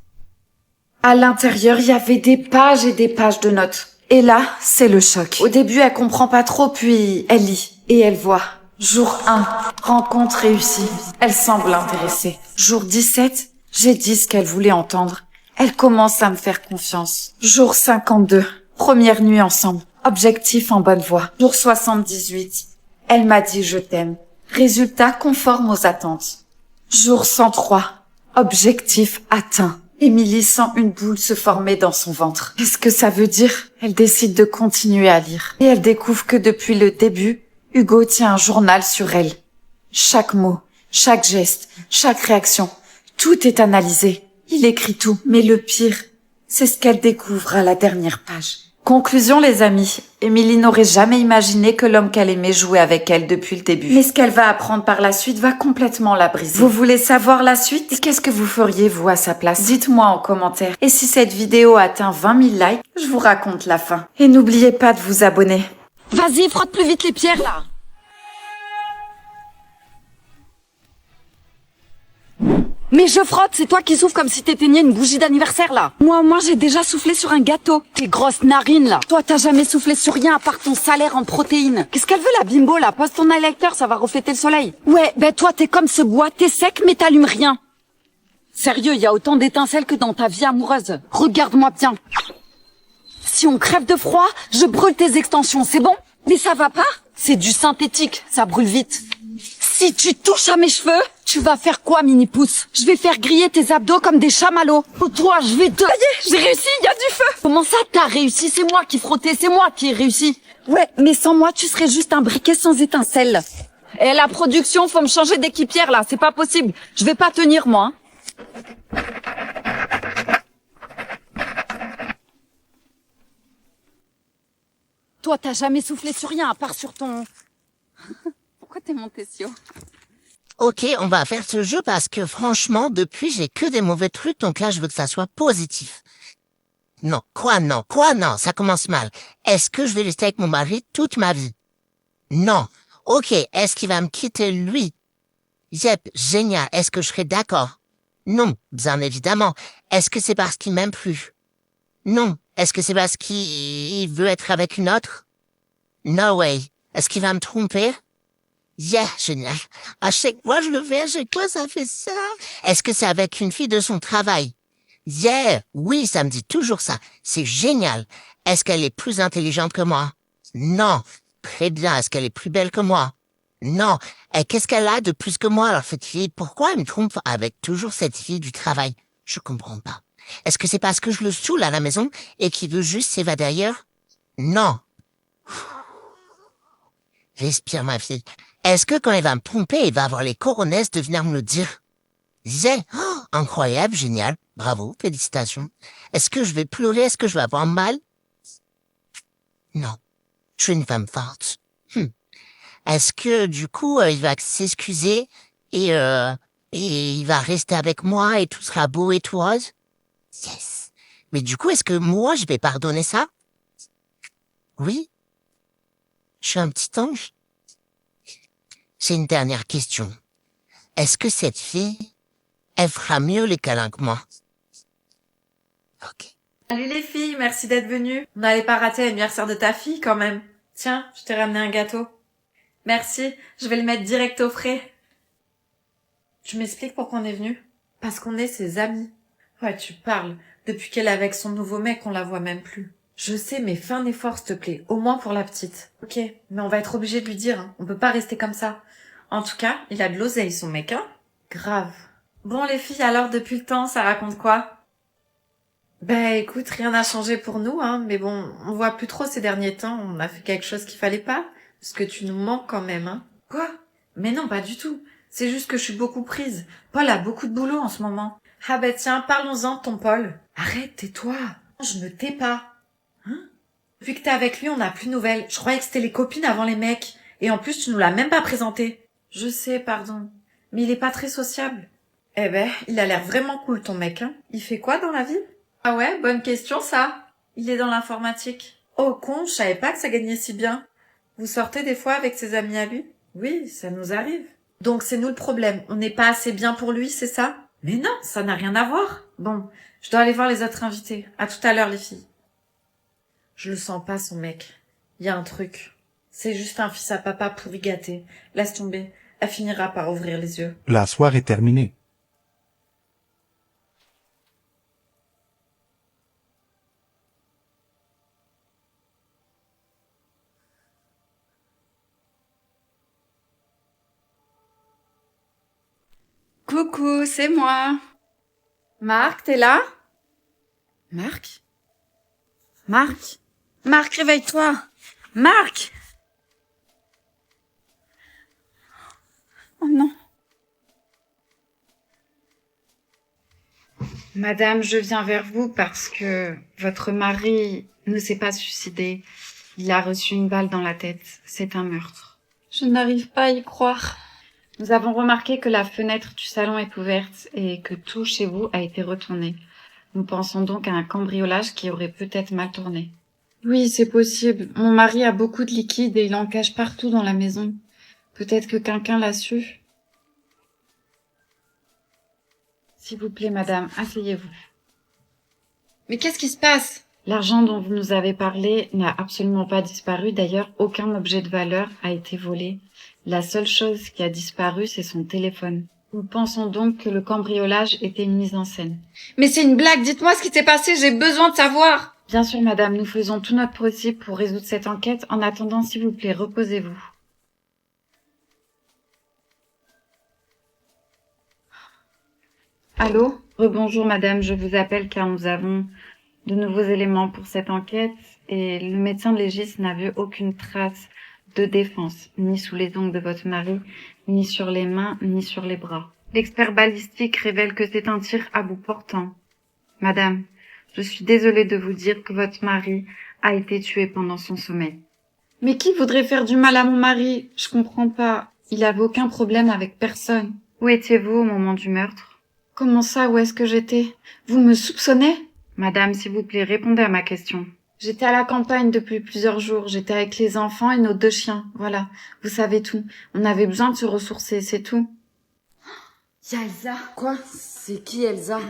À l'intérieur, il y avait des pages et des pages de notes. Et là, c'est le choc. Au début, elle comprend pas trop, puis elle lit. Et elle voit. Jour 1, rencontre réussie. Elle semble intéressée. Jour 17, j'ai dit ce qu'elle voulait entendre. Elle commence à me faire confiance. Jour 52, première nuit ensemble. Objectif en bonne voie. Jour 78, elle m'a dit je t'aime. Résultat conforme aux attentes. Jour 103, objectif atteint. Émilie sent une boule se former dans son ventre. Qu'est-ce que ça veut dire? Elle décide de continuer à lire. Et elle découvre que depuis le début, Hugo tient un journal sur elle. Chaque mot, Chaque geste, chaque réaction, tout est analysé. Il écrit tout, mais le pire, c'est ce qu'elle découvre à la dernière page. Conclusion les amis, Émilie n'aurait jamais imaginé que l'homme qu'elle aimait jouait avec elle depuis le début. Mais ce qu'elle va apprendre par la suite va complètement la briser. Vous voulez savoir la suite? Et qu'est-ce que vous feriez vous à sa place? Dites-moi en commentaire. Et si cette vidéo atteint 20 000 likes, je vous raconte la fin. Et n'oubliez pas de vous abonner. Vas-y, frotte plus vite les pierres là. Mais je frotte, c'est toi qui souffles comme si t'éteignais une bougie d'anniversaire là. Moi j'ai déjà soufflé sur un gâteau. Tes grosses narines là. Toi t'as jamais soufflé sur rien à part ton salaire en protéines. Qu'est-ce qu'elle veut la bimbo là? Pose ton électeur, ça va refléter le soleil. Ouais, ben toi t'es comme ce bois, t'es sec mais t'allumes rien. Sérieux, y a autant d'étincelles que dans ta vie amoureuse. Regarde-moi bien. Si on crève de froid, je brûle tes extensions, c'est bon? Mais ça va pas? C'est du synthétique, ça brûle vite. Si tu touches à mes cheveux, tu vas faire quoi, mini-pouce? Je vais faire griller tes abdos comme des chamallows. Oh, toi, je vais te... Ça y est, j'ai réussi, y a du feu. Comment ça, t'as réussi? C'est moi qui frottais, c'est moi qui ai réussi. Ouais, mais sans moi, tu serais juste un briquet sans étincelle. Et la production, faut me changer d'équipière, là, c'est pas possible. Je vais pas tenir, moi. Toi, t'as jamais soufflé sur rien, à part sur ton... Pourquoi t'es monté si haut? Ok, on va faire ce jeu parce que franchement, depuis, j'ai que des mauvais trucs, donc là, je veux que ça soit positif. Non, non, ça commence mal. Est-ce que je vais rester avec mon mari toute ma vie? Non. Ok, est-ce qu'il va me quitter lui? Yep, génial, est-ce que je serai d'accord? Non, bien évidemment. Est-ce que c'est parce qu'il m'aime plus? Non. Est-ce que c'est parce qu'il veut être avec une autre? No way. Est-ce qu'il va me tromper? Yeah, génial. À chaque fois je le fais, à chaque fois ça fait ça. Est-ce que c'est avec une fille de son travail? Yeah, oui, ça me dit toujours ça. C'est génial. Est-ce qu'elle est plus intelligente que moi? Non. Très bien. Est-ce qu'elle est plus belle que moi? Non. Et qu'est-ce qu'elle a de plus que moi, alors cette fille? Pourquoi elle me trompe avec toujours cette fille du travail? Je comprends pas. Est-ce que c'est parce que je le saoule à la maison et qu'il veut juste s'évader ailleurs? Non. Respire, ma fille. Est-ce que quand il va me tromper, il va avoir les coronesses de venir me le dire? Yeah. Oh, incroyable, génial. Bravo, félicitations. Est-ce que je vais pleurer? Est-ce que je vais avoir mal? Non. Je suis une femme forte. Est-ce que, du coup, il va s'excuser et il va rester avec moi et tout sera beau et tout rose? Yes. Mais du coup, est-ce que moi, je vais pardonner ça? Oui. Je suis un petit ange. J'ai une dernière question. Est-ce que cette fille, elle fera mieux les câlins que moi? Ok. Salut les filles, merci d'être venues. On n'allait pas rater l'anniversaire de ta fille quand même. Tiens, je t'ai ramené un gâteau. Merci, je vais le mettre direct au frais. Tu m'expliques pourquoi on est venu? Parce qu'on est ses amis. Ouais, tu parles. Depuis qu'elle est avec son nouveau mec, on la voit même plus. Je sais, mais fais un effort, s'il te plaît. Au moins pour la petite. Ok, mais on va être obligé de lui dire, hein. On peut pas rester comme ça. En tout cas, il a de l'oseille, son mec, hein. Grave. Bon, les filles, alors, depuis le temps, ça raconte quoi? Ben, écoute, rien n'a changé pour nous, hein. Mais bon, on voit plus trop ces derniers temps. On a fait quelque chose qu'il fallait pas. Parce que tu nous manques quand même, hein. Quoi? Mais non, pas du tout. C'est juste que je suis beaucoup prise. Paul a beaucoup de boulot en ce moment. Ah ben tiens, parlons-en de ton Paul. Arrête, tais-toi. Je ne tais pas. Hein? Depuis que t'es avec lui, on n'a plus de nouvelles. Je croyais que c'était les copines avant les mecs. Et en plus, tu nous l'as même pas présenté. Je sais, pardon. Mais il est pas très sociable. Eh ben, il a l'air vraiment cool, ton mec, hein. Il fait quoi dans la vie? Ah ouais, bonne question, ça. Il est dans l'informatique. Oh con, je savais pas que ça gagnait si bien. Vous sortez des fois avec ses amis à lui? Oui, ça nous arrive. Donc c'est nous le problème. On n'est pas assez bien pour lui, c'est ça? Mais non, ça n'a rien à voir. Bon, je dois aller voir les autres invités. À tout à l'heure, les filles. Je le sens pas, son mec. Il y a un truc. C'est juste un fils à papa pourri gâté. Laisse tomber. Elle finira par ouvrir les yeux. La soirée est terminée. Coucou, c'est moi. Marc, t'es là? Marc? Marc? Marc, réveille-toi. Marc! Oh non. Madame, je viens vers vous parce que votre mari ne s'est pas suicidé. Il a reçu une balle dans la tête. C'est un meurtre. Je n'arrive pas à y croire. Nous avons remarqué que la fenêtre du salon est ouverte et que tout chez vous a été retourné. Nous pensons donc à un cambriolage qui aurait peut-être mal tourné. Oui, c'est possible. Mon mari a beaucoup de liquide et il en cache partout dans la maison. Peut-être que quelqu'un l'a su. S'il vous plaît, madame, asseyez-vous. Mais qu'est-ce qui se passe? L'argent dont vous nous avez parlé n'a absolument pas disparu. D'ailleurs, aucun objet de valeur a été volé. La seule chose qui a disparu, c'est son téléphone. Nous pensons donc que le cambriolage était une mise en scène. Mais c'est une blague, dites-moi ce qui s'est passé, j'ai besoin de savoir. Bien sûr, madame, nous faisons tout notre possible pour résoudre cette enquête. En attendant, s'il vous plaît, reposez-vous. Allô? Rebonjour, madame, je vous appelle car nous avons de nouveaux éléments pour cette enquête et le médecin légiste n'a vu aucune trace de défense, ni sous les ongles de votre mari, ni sur les mains, ni sur les bras. L'expert balistique révèle que c'est un tir à bout portant. Madame, je suis désolée de vous dire que votre mari a été tué pendant son sommeil. Mais qui voudrait faire du mal à mon mari? Je comprends pas. Il avait aucun problème avec personne. Où étiez-vous au moment du meurtre? Comment ça, où est-ce que j'étais? Vous me soupçonnez? Madame, s'il vous plaît, répondez à ma question. J'étais à la campagne depuis plusieurs jours. J'étais avec les enfants et nos 2 chiens. Voilà, vous savez tout. On avait besoin de se ressourcer, c'est tout. Y'a Elsa. Quoi? C'est qui Elsa?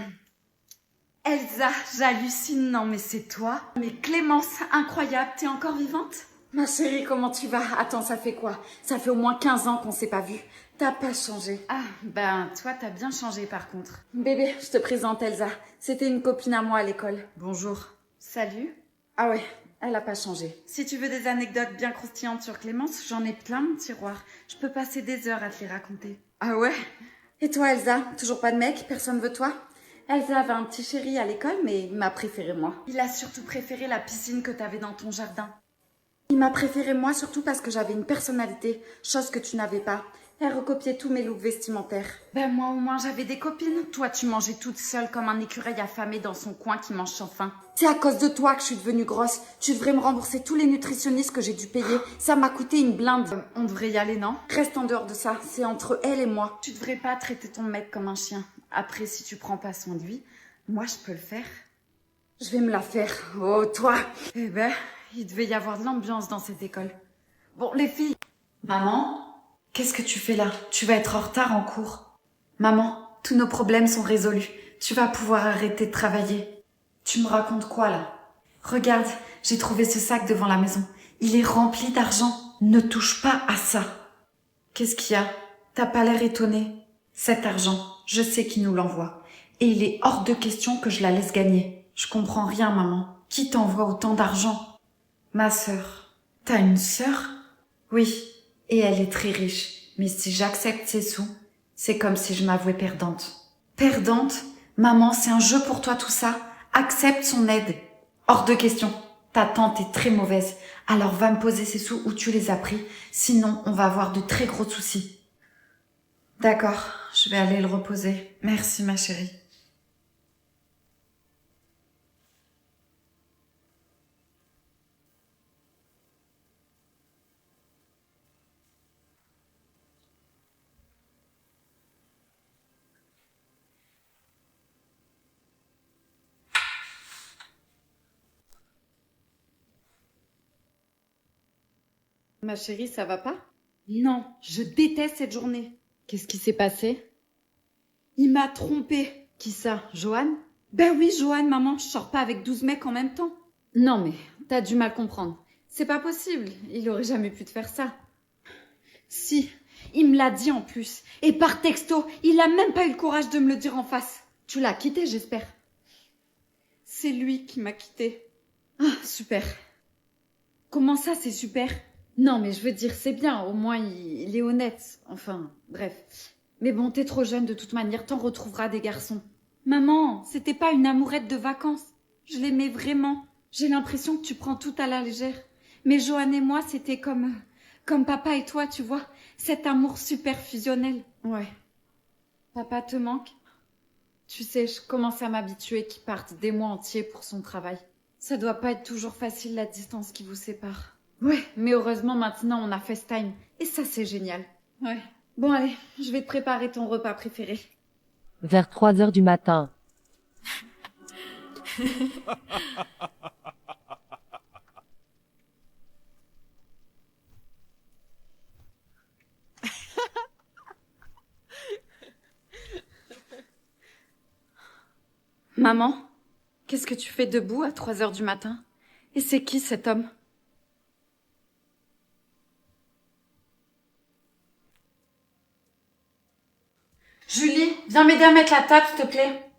Elsa, j'hallucine, non mais c'est toi. Mais Clémence, incroyable, t'es encore vivante? Ma chérie, comment tu vas? Attends, ça fait quoi? Ça fait au moins 15 ans qu'on s'est pas vu. T'as pas changé. Ah, ben toi t'as bien changé par contre. Bébé, je te présente Elsa. C'était une copine à moi à l'école. Bonjour. Salut. Ah ouais, elle a pas changé. Si tu veux des anecdotes bien croustillantes sur Clémence, j'en ai plein mon tiroir. Je peux passer des heures à te les raconter. Ah ouais? Et toi Elsa, toujours pas de mec? Personne veut toi? Elsa avait un petit chéri à l'école, mais il m'a préféré moi. Il a surtout préféré la piscine que t'avais dans ton jardin. Il m'a préféré moi surtout parce que j'avais une personnalité, chose que tu n'avais pas. Elle recopiait tous mes looks vestimentaires. Ben moi au moins j'avais des copines. Toi tu mangeais toute seule comme un écureuil affamé dans son coin qui mange sans faim. C'est à cause de toi que je suis devenue grosse. Tu devrais me rembourser tous les nutritionnistes que j'ai dû payer. Ça m'a coûté une blinde. On devrait y aller, non? Reste en dehors de ça, c'est entre elle et moi. Tu devrais pas traiter ton mec comme un chien. Après si tu prends pas soin de lui, moi je peux le faire. Je vais me la faire. Oh toi. Eh ben, il devait y avoir de l'ambiance dans cette école. Bon les filles. Maman? Qu'est-ce que tu fais là? Tu vas être en retard en cours. Maman, tous nos problèmes sont résolus. Tu vas pouvoir arrêter de travailler. Tu me racontes quoi là? Regarde, j'ai trouvé ce sac devant la maison. Il est rempli d'argent. Ne touche pas à ça. Qu'est-ce qu'il y a? T'as pas l'air étonné. Cet argent, je sais qui nous l'envoie. Et il est hors de question que je la laisse gagner. Je comprends rien, maman. Qui t'envoie autant d'argent? Ma sœur. T'as une sœur? Oui. Et elle est très riche. Mais si j'accepte ses sous, c'est comme si je m'avouais perdante. Perdante? Maman, c'est un jeu pour toi tout ça. Accepte son aide. Hors de question. Ta tante est très mauvaise. Alors va me poser ses sous où tu les as pris. Sinon, on va avoir de très gros soucis. D'accord, je vais aller le reposer. Merci ma chérie. Ma chérie, ça va pas? Non, je déteste cette journée. Qu'est-ce qui s'est passé? Il m'a trompée. Qui ça? Johan? Ben oui, Johan, maman, je sors pas avec 12 mecs en même temps. Non mais, t'as du mal comprendre. C'est pas possible, il aurait jamais pu te faire ça. Si, il me l'a dit en plus. Et par texto, il a même pas eu le courage de me le dire en face. Tu l'as quitté, j'espère. C'est lui qui m'a quittée. Ah, super. Comment ça, c'est super? Non, mais je veux dire, c'est bien, au moins il est honnête. Enfin, bref. Mais bon, t'es trop jeune de toute manière, t'en retrouveras des garçons. Maman, c'était pas une amourette de vacances. Je l'aimais vraiment. J'ai l'impression que tu prends tout à la légère. Mais Johan et moi, c'était comme papa et toi, tu vois. Cet amour super fusionnel. Ouais. Papa te manque? Tu sais, je commence à m'habituer qu'il parte des mois entiers pour son travail. Ça doit pas être toujours facile la distance qui vous sépare. Ouais, mais heureusement maintenant on a FaceTime. Et ça c'est génial. Ouais. Bon allez, je vais te préparer ton repas préféré. Vers 3 heures du matin. Maman, qu'est-ce que tu fais debout à 3 heures du matin? Et c'est qui cet homme? Julie, viens m'aider à mettre la table, s'il te plaît.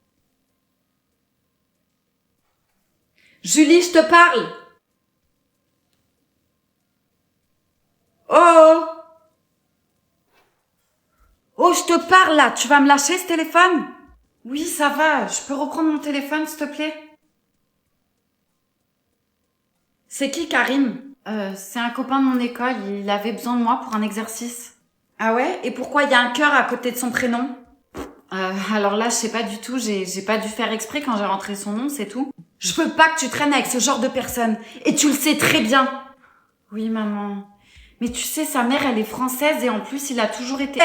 Julie, je te parle. Oh! Oh, je te parle là, tu vas me lâcher ce téléphone? Oui, ça va, je peux reprendre mon téléphone, s'il te plaît? C'est qui, Karim? C'est un copain de mon école, il avait besoin de moi pour un exercice. Ah ouais? Et pourquoi il y a un cœur à côté de son prénom? Alors là, je sais pas du tout, j'ai pas dû faire exprès quand j'ai rentré son nom, c'est tout. Je veux pas que tu traînes avec ce genre de personne, et tu le sais très bien. Oui, maman. Mais tu sais, sa mère, elle est française et en plus, il a toujours été...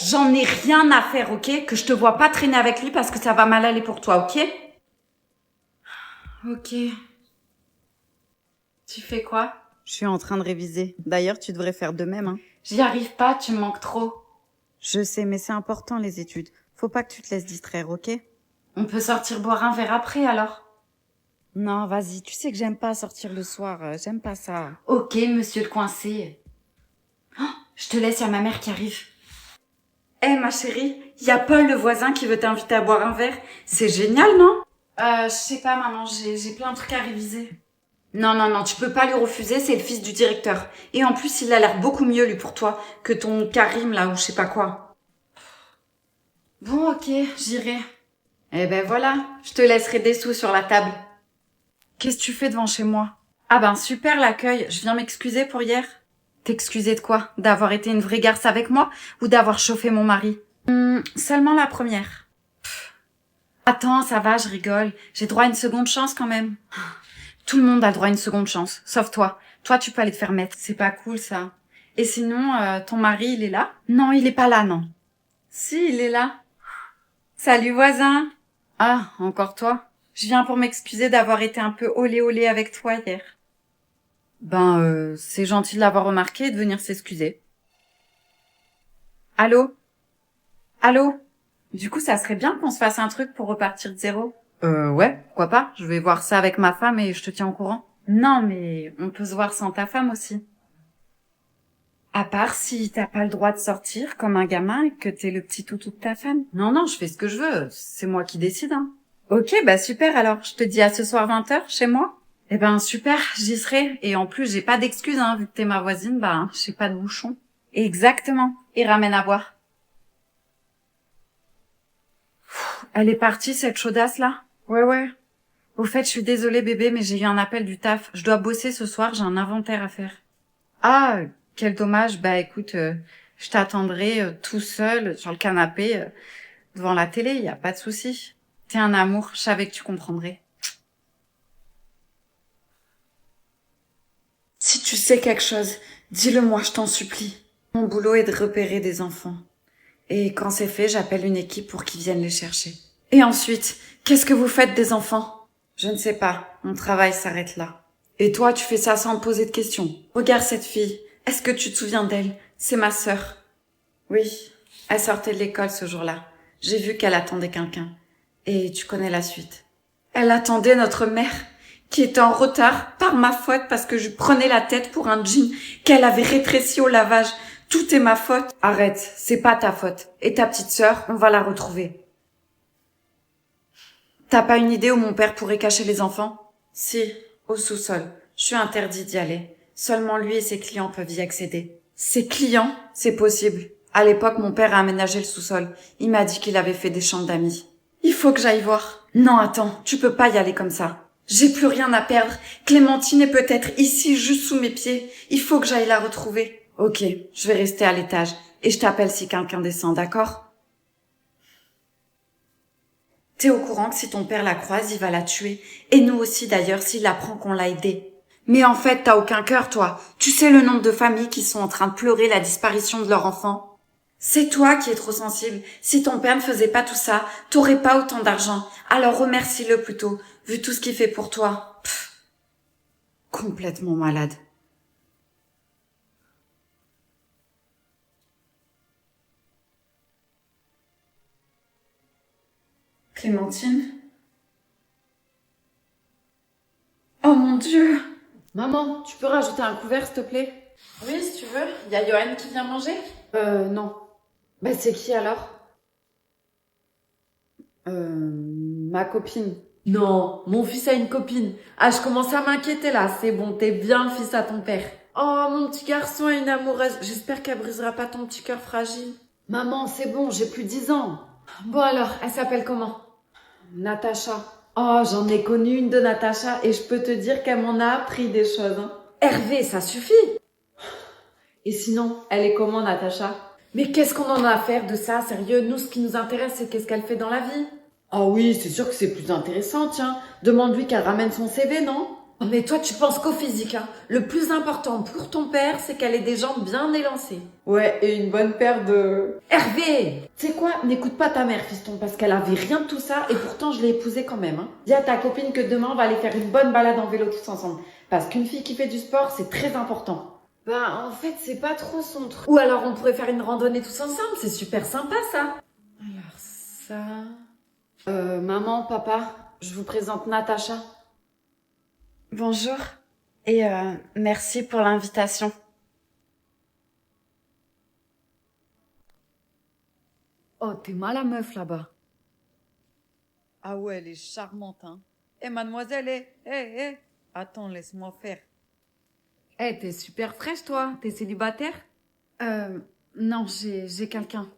J'en ai rien à faire, ok? Que je te vois pas traîner avec lui parce que ça va mal aller pour toi, ok? Ok. Tu fais quoi? Je suis en train de réviser. D'ailleurs, tu devrais faire de même, hein. J'y arrive pas, tu me manques trop. Je sais, mais c'est important les études. Faut pas que tu te laisses distraire, ok? On peut sortir boire un verre après, alors? Non, vas-y, tu sais que j'aime pas sortir le soir, j'aime pas ça. Ok, monsieur le coincé. Oh, je te laisse, y a ma mère qui arrive. Ma chérie, y a Paul le voisin qui veut t'inviter à boire un verre. C'est génial, non? Je sais pas, maman, j'ai plein de trucs à réviser. Non, tu peux pas lui refuser, c'est le fils du directeur. Et en plus, il a l'air beaucoup mieux, lui, pour toi, que ton Karim, là, ou je sais pas quoi. Bon, ok, j'irai. Eh ben voilà, je te laisserai des sous sur la table. Qu'est-ce que tu fais devant chez moi? Ah ben super l'accueil, je viens m'excuser pour hier. T'excuser de quoi? D'avoir été une vraie garce avec moi ou d'avoir chauffé mon mari? Seulement la première. Attends, ça va, je rigole. J'ai droit à une seconde chance quand même. Tout le monde a droit à une seconde chance, sauf toi. Toi, tu peux aller te faire mettre, c'est pas cool ça. Et sinon, ton mari, il est là? Non, il est pas là, non. Si, il est là. Salut voisin. Ah, encore toi? Je viens pour m'excuser d'avoir été un peu olé avec toi hier. C'est gentil de l'avoir remarqué et de venir s'excuser. Allô? Allô? Du coup, ça serait bien qu'on se fasse un truc pour repartir de zéro. Ouais, pourquoi pas? Je vais voir ça avec ma femme et je te tiens au courant. Non, mais on peut se voir sans ta femme aussi. À part si t'as pas le droit de sortir comme un gamin et que t'es le petit toutou de ta femme. Non, je fais ce que je veux. C'est moi qui décide, hein. Ok, super alors. Je te dis à ce soir 20h chez moi. Eh ben super, j'y serai. Et en plus, j'ai pas d'excuses, hein, vu que t'es ma voisine, j'ai pas de bouchon. Exactement. Et ramène à boire. Elle est partie, cette chaudasse là? Ouais. Au fait, je suis désolée bébé, mais j'ai eu un appel du taf. Je dois bosser ce soir, j'ai un inventaire à faire. Ah, quel dommage. Écoute, je t'attendrai tout seul sur le canapé devant la télé, y a pas de souci. T'es un amour, je savais que tu comprendrais. Si tu sais quelque chose, dis-le moi, je t'en supplie. Mon boulot est de repérer des enfants. Et quand c'est fait, j'appelle une équipe pour qu'ils viennent les chercher. Et ensuite, qu'est-ce que vous faites des enfants? Je ne sais pas, mon travail s'arrête là. Et toi, tu fais ça sans me poser de questions. Regarde cette fille, est-ce que tu te souviens d'elle? C'est ma sœur. Oui, elle sortait de l'école ce jour-là. J'ai vu qu'elle attendait quelqu'un. Et tu connais la suite. Elle attendait notre mère, qui était en retard par ma faute parce que je prenais la tête pour un jean qu'elle avait rétréci au lavage. Tout est ma faute. Arrête, c'est pas ta faute. Et ta petite sœur, on va la retrouver. T'as pas une idée où mon père pourrait cacher les enfants? Si, au sous-sol. Je suis interdit d'y aller. Seulement lui et ses clients peuvent y accéder. Ses clients? C'est possible. À l'époque, mon père a aménagé le sous-sol. Il m'a dit qu'il avait fait des chambres d'amis. Il faut que j'aille voir. Non, attends, tu peux pas y aller comme ça. J'ai plus rien à perdre. Clémentine est peut-être ici, juste sous mes pieds. Il faut que j'aille la retrouver. Ok, je vais rester à l'étage. Et je t'appelle si quelqu'un descend, d'accord? T'es au courant que si ton père la croise, il va la tuer. Et nous aussi d'ailleurs, s'il apprend qu'on l'a aidée. Mais en fait, t'as aucun cœur, toi. Tu sais le nombre de familles qui sont en train de pleurer la disparition de leur enfant? C'est toi qui es trop sensible. Si ton père ne faisait pas tout ça, t'aurais pas autant d'argent. Alors remercie-le plutôt, vu tout ce qu'il fait pour toi. Pff, complètement malade. Clémentine? Oh mon Dieu! Maman, tu peux rajouter un couvert, s'il te plaît? Oui, si tu veux. Y a Johan qui vient manger? Non. Bah, c'est qui alors? Ma copine. Non, mon fils a une copine. Ah, je commence à m'inquiéter là. C'est bon, t'es bien le fils à ton père. Oh, mon petit garçon a une amoureuse. J'espère qu'elle brisera pas ton petit cœur fragile. Maman, c'est bon, j'ai plus 10 ans. Bon alors, elle s'appelle comment? Natacha. Oh, j'en ai connu une de Natacha et je peux te dire qu'elle m'en a appris des choses. Hein. Hervé, ça suffit. Et sinon, elle est comment, Natacha? Mais qu'est-ce qu'on en a à faire de ça, sérieux? Nous, ce qui nous intéresse, c'est qu'est-ce qu'elle fait dans la vie. Ah oui, c'est sûr que c'est plus intéressant, tiens. Demande-lui qu'elle ramène son CV, non? Oh, mais toi, tu penses qu'au physique, hein. Le plus important pour ton père, c'est qu'elle ait des jambes bien élancées. Ouais, et une bonne paire de... Hervé! Tu sais quoi? N'écoute pas ta mère, fiston, parce qu'elle avait rien de tout ça, et pourtant je l'ai épousée quand même, hein. Dis à ta copine que demain, on va aller faire une bonne balade en vélo tous ensemble. Parce qu'une fille qui fait du sport, c'est très important. Bah, en fait, c'est pas trop son truc. Ou alors, on pourrait faire une randonnée tous ensemble, c'est super sympa, ça. Alors ça... maman, papa, je vous présente Natacha. Bonjour. Et merci pour l'invitation. Oh, t'es mal la meuf, là-bas. Ah ouais, elle est charmante, hein. Eh, mademoiselle, attends, laisse-moi faire. Eh, t'es super fraîche, toi. T'es célibataire? Non, j'ai quelqu'un.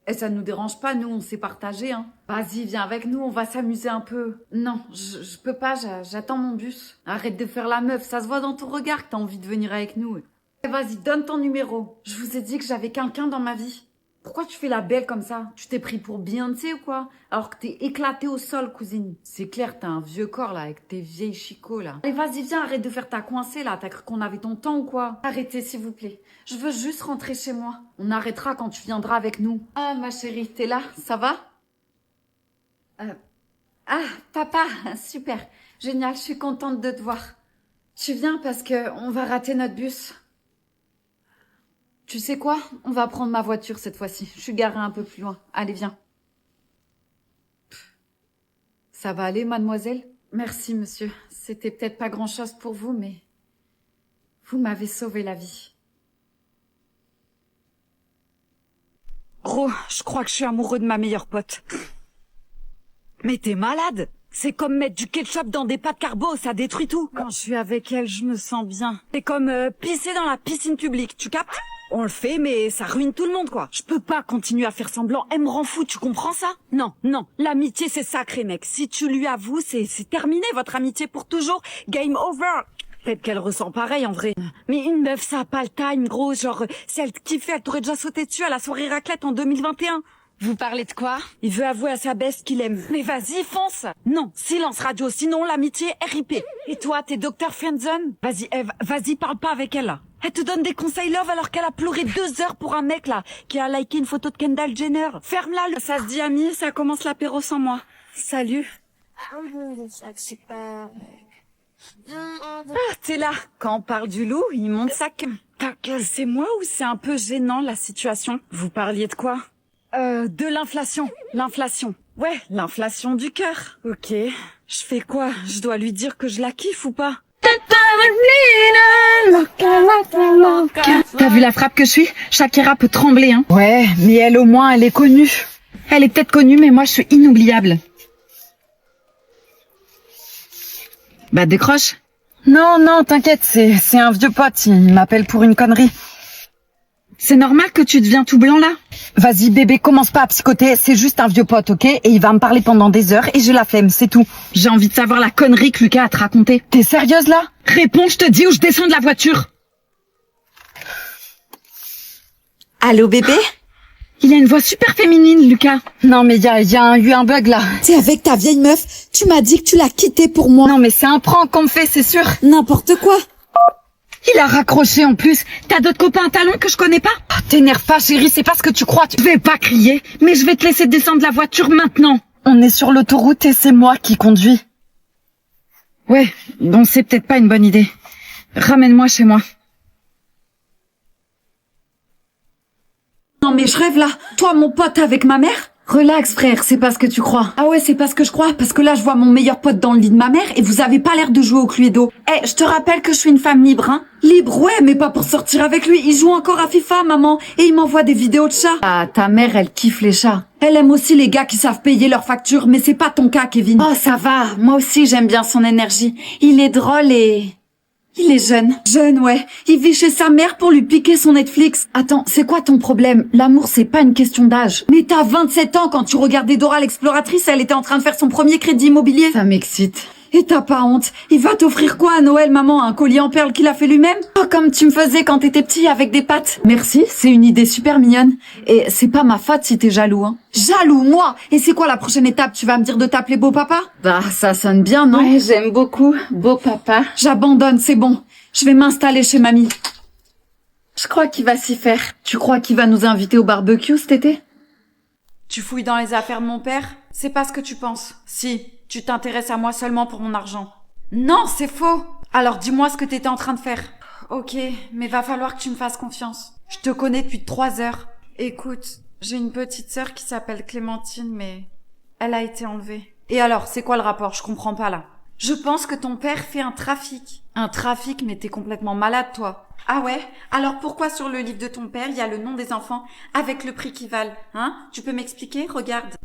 Eh, ça nous dérange pas, nous, on s'est partagé, hein. Vas-y, viens avec nous, on va s'amuser un peu. Non, je peux pas, j'attends mon bus. Arrête de faire la meuf, ça se voit dans ton regard que t'as envie de venir avec nous. Eh, vas-y, donne ton numéro. Je vous ai dit que j'avais quelqu'un dans ma vie. Pourquoi tu fais la belle comme ça? Tu t'es pris pour Beyoncé ou quoi? Alors que t'es éclatée au sol, cousine. C'est clair, t'as un vieux corps, là, avec tes vieilles chicots, là. Allez, vas-y, viens, arrête de faire ta coincée, là. T'as cru qu'on avait ton temps ou quoi? Arrêtez, s'il vous plaît. Je veux juste rentrer chez moi. On arrêtera quand tu viendras avec nous. Ah, ma chérie, t'es là? Ça va? Ah, papa, super. Génial, je suis contente de te voir. Tu viens parce que on va rater notre bus. Tu sais quoi? On va prendre ma voiture cette fois-ci. Je suis garée un peu plus loin. Allez, viens. Ça va aller, mademoiselle? Merci, monsieur. C'était peut-être pas grand-chose pour vous, mais vous m'avez sauvé la vie. Gros, je crois que je suis amoureux de ma meilleure pote. Mais t'es malade? C'est comme mettre du ketchup dans des pâtes carbo, ça détruit tout. Quand je suis avec elle, je me sens bien. C'est comme pisser dans la piscine publique, tu captes? On le fait, mais ça ruine tout le monde, quoi. Je peux pas continuer à faire semblant. Elle me rend fou, tu comprends ça? Non, non. L'amitié, c'est sacré, mec. Si tu lui avoues, c'est terminé, votre amitié pour toujours. Game over. Peut-être qu'elle ressent pareil, en vrai. Mais une meuf, ça a pas le time, gros. Genre, si elle kiffait, elle t'aurait déjà sauté dessus à la soirée raclette en 2021. Vous parlez de quoi? Il veut avouer à sa best qu'il aime. Mais vas-y, fonce. Non, silence radio, sinon l'amitié RIP. Et toi, t'es Dr. Friendzone? Vas-y, Eve, vas-y, parle pas avec elle, là. Elle te donne des conseils love alors qu'elle a pleuré 2 heures pour un mec, là, qui a liké une photo de Kendall Jenner. Ferme-la, ça se dit ami, ça commence l'apéro sans moi. Salut. Ah, t'es là. Quand on parle du loup, il monte sa queue. C'est moi ou c'est un peu gênant, la situation? Vous parliez de quoi? De l'inflation. L'inflation. Ouais, l'inflation du cœur. Ok. Je fais quoi? Je dois lui dire que je la kiffe ou pas? T'as vu la frappe que je suis? Shakira peut trembler, hein. Ouais, mais elle au moins, elle est connue. Elle est peut-être connue, mais moi je suis inoubliable. Bah décroche. Non, non, t'inquiète, c'est un vieux pote, il m'appelle pour une connerie. C'est normal que tu deviens tout blanc là? Vas-y bébé, commence pas à psychoter, c'est juste un vieux pote, ok? Et il va me parler pendant des heures et j'ai la flemme, c'est tout. J'ai envie de savoir la connerie que Lucas a te raconté. T'es sérieuse là? Réponds, je te dis, ou je descends de la voiture. Allô bébé? Il a une voix super féminine, Lucas. Non, mais il y a eu un bug là. T'es avec ta vieille meuf, tu m'as dit que tu l'as quitté pour moi. Non, mais c'est un prank qu'on me fait, c'est sûr. N'importe quoi. Il a raccroché en plus. T'as d'autres copains à talons que je connais pas? Oh, t'énerve pas, chérie, c'est pas ce que tu crois. Je vais pas crier, mais je vais te laisser descendre la voiture maintenant. On est sur l'autoroute et c'est moi qui conduis. Ouais, bon, c'est peut-être pas une bonne idée. Ramène-moi chez moi. Non mais je rêve là. Toi mon pote avec ma mère? Relax frère, c'est pas ce que tu crois. Ah ouais, c'est pas ce que je crois, parce que là je vois mon meilleur pote dans le lit de ma mère et vous avez pas l'air de jouer au Cluedo. Eh, je te rappelle que je suis une femme libre, hein. Libre, ouais, mais pas pour sortir avec lui. Il joue encore à FIFA, maman, et il m'envoie des vidéos de chats. Ah, ta mère, elle kiffe les chats. Elle aime aussi les gars qui savent payer leurs factures, mais c'est pas ton cas, Kevin. Oh, ça va, moi aussi j'aime bien son énergie. Il est drôle et... il est jeune. Jeune, ouais. Il vit chez sa mère pour lui piquer son Netflix. Attends, c'est quoi ton problème? L'amour, c'est pas une question d'âge. Mais t'as 27 ans quand tu regardais Dora l'exploratrice, elle était en train de faire son premier crédit immobilier. Ça m'excite. Et t'as pas honte? Il va t'offrir quoi à Noël, maman? Un collier en perles qu'il a fait lui-même? Oh, comme tu me faisais quand t'étais petit avec des pâtes. Merci, c'est une idée super mignonne. Et c'est pas ma faute si t'es jaloux, hein. Jaloux, moi? Et c'est quoi la prochaine étape? Tu vas me dire de t'appeler beau papa? Bah, ça sonne bien, non? Ouais, j'aime beaucoup. Beau papa. J'abandonne, c'est bon. Je vais m'installer chez mamie. Je crois qu'il va s'y faire. Tu crois qu'il va nous inviter au barbecue cet été? Tu fouilles dans les affaires de mon père? C'est pas ce que tu penses. Si, tu t'intéresses à moi seulement pour mon argent. Non, c'est faux. Alors dis-moi ce que t'étais en train de faire. Ok, mais va falloir que tu me fasses confiance. Je te connais depuis 3 heures. Écoute, j'ai une petite sœur qui s'appelle Clémentine, mais elle a été enlevée. Et alors, c'est quoi le rapport? Je comprends pas là. Je pense que ton père fait un trafic. Un trafic, mais t'es complètement malade, toi. Ah ouais? Alors pourquoi sur le livre de ton père, il y a le nom des enfants avec le prix qu'ils valent? Hein? Tu peux m'expliquer? Regarde.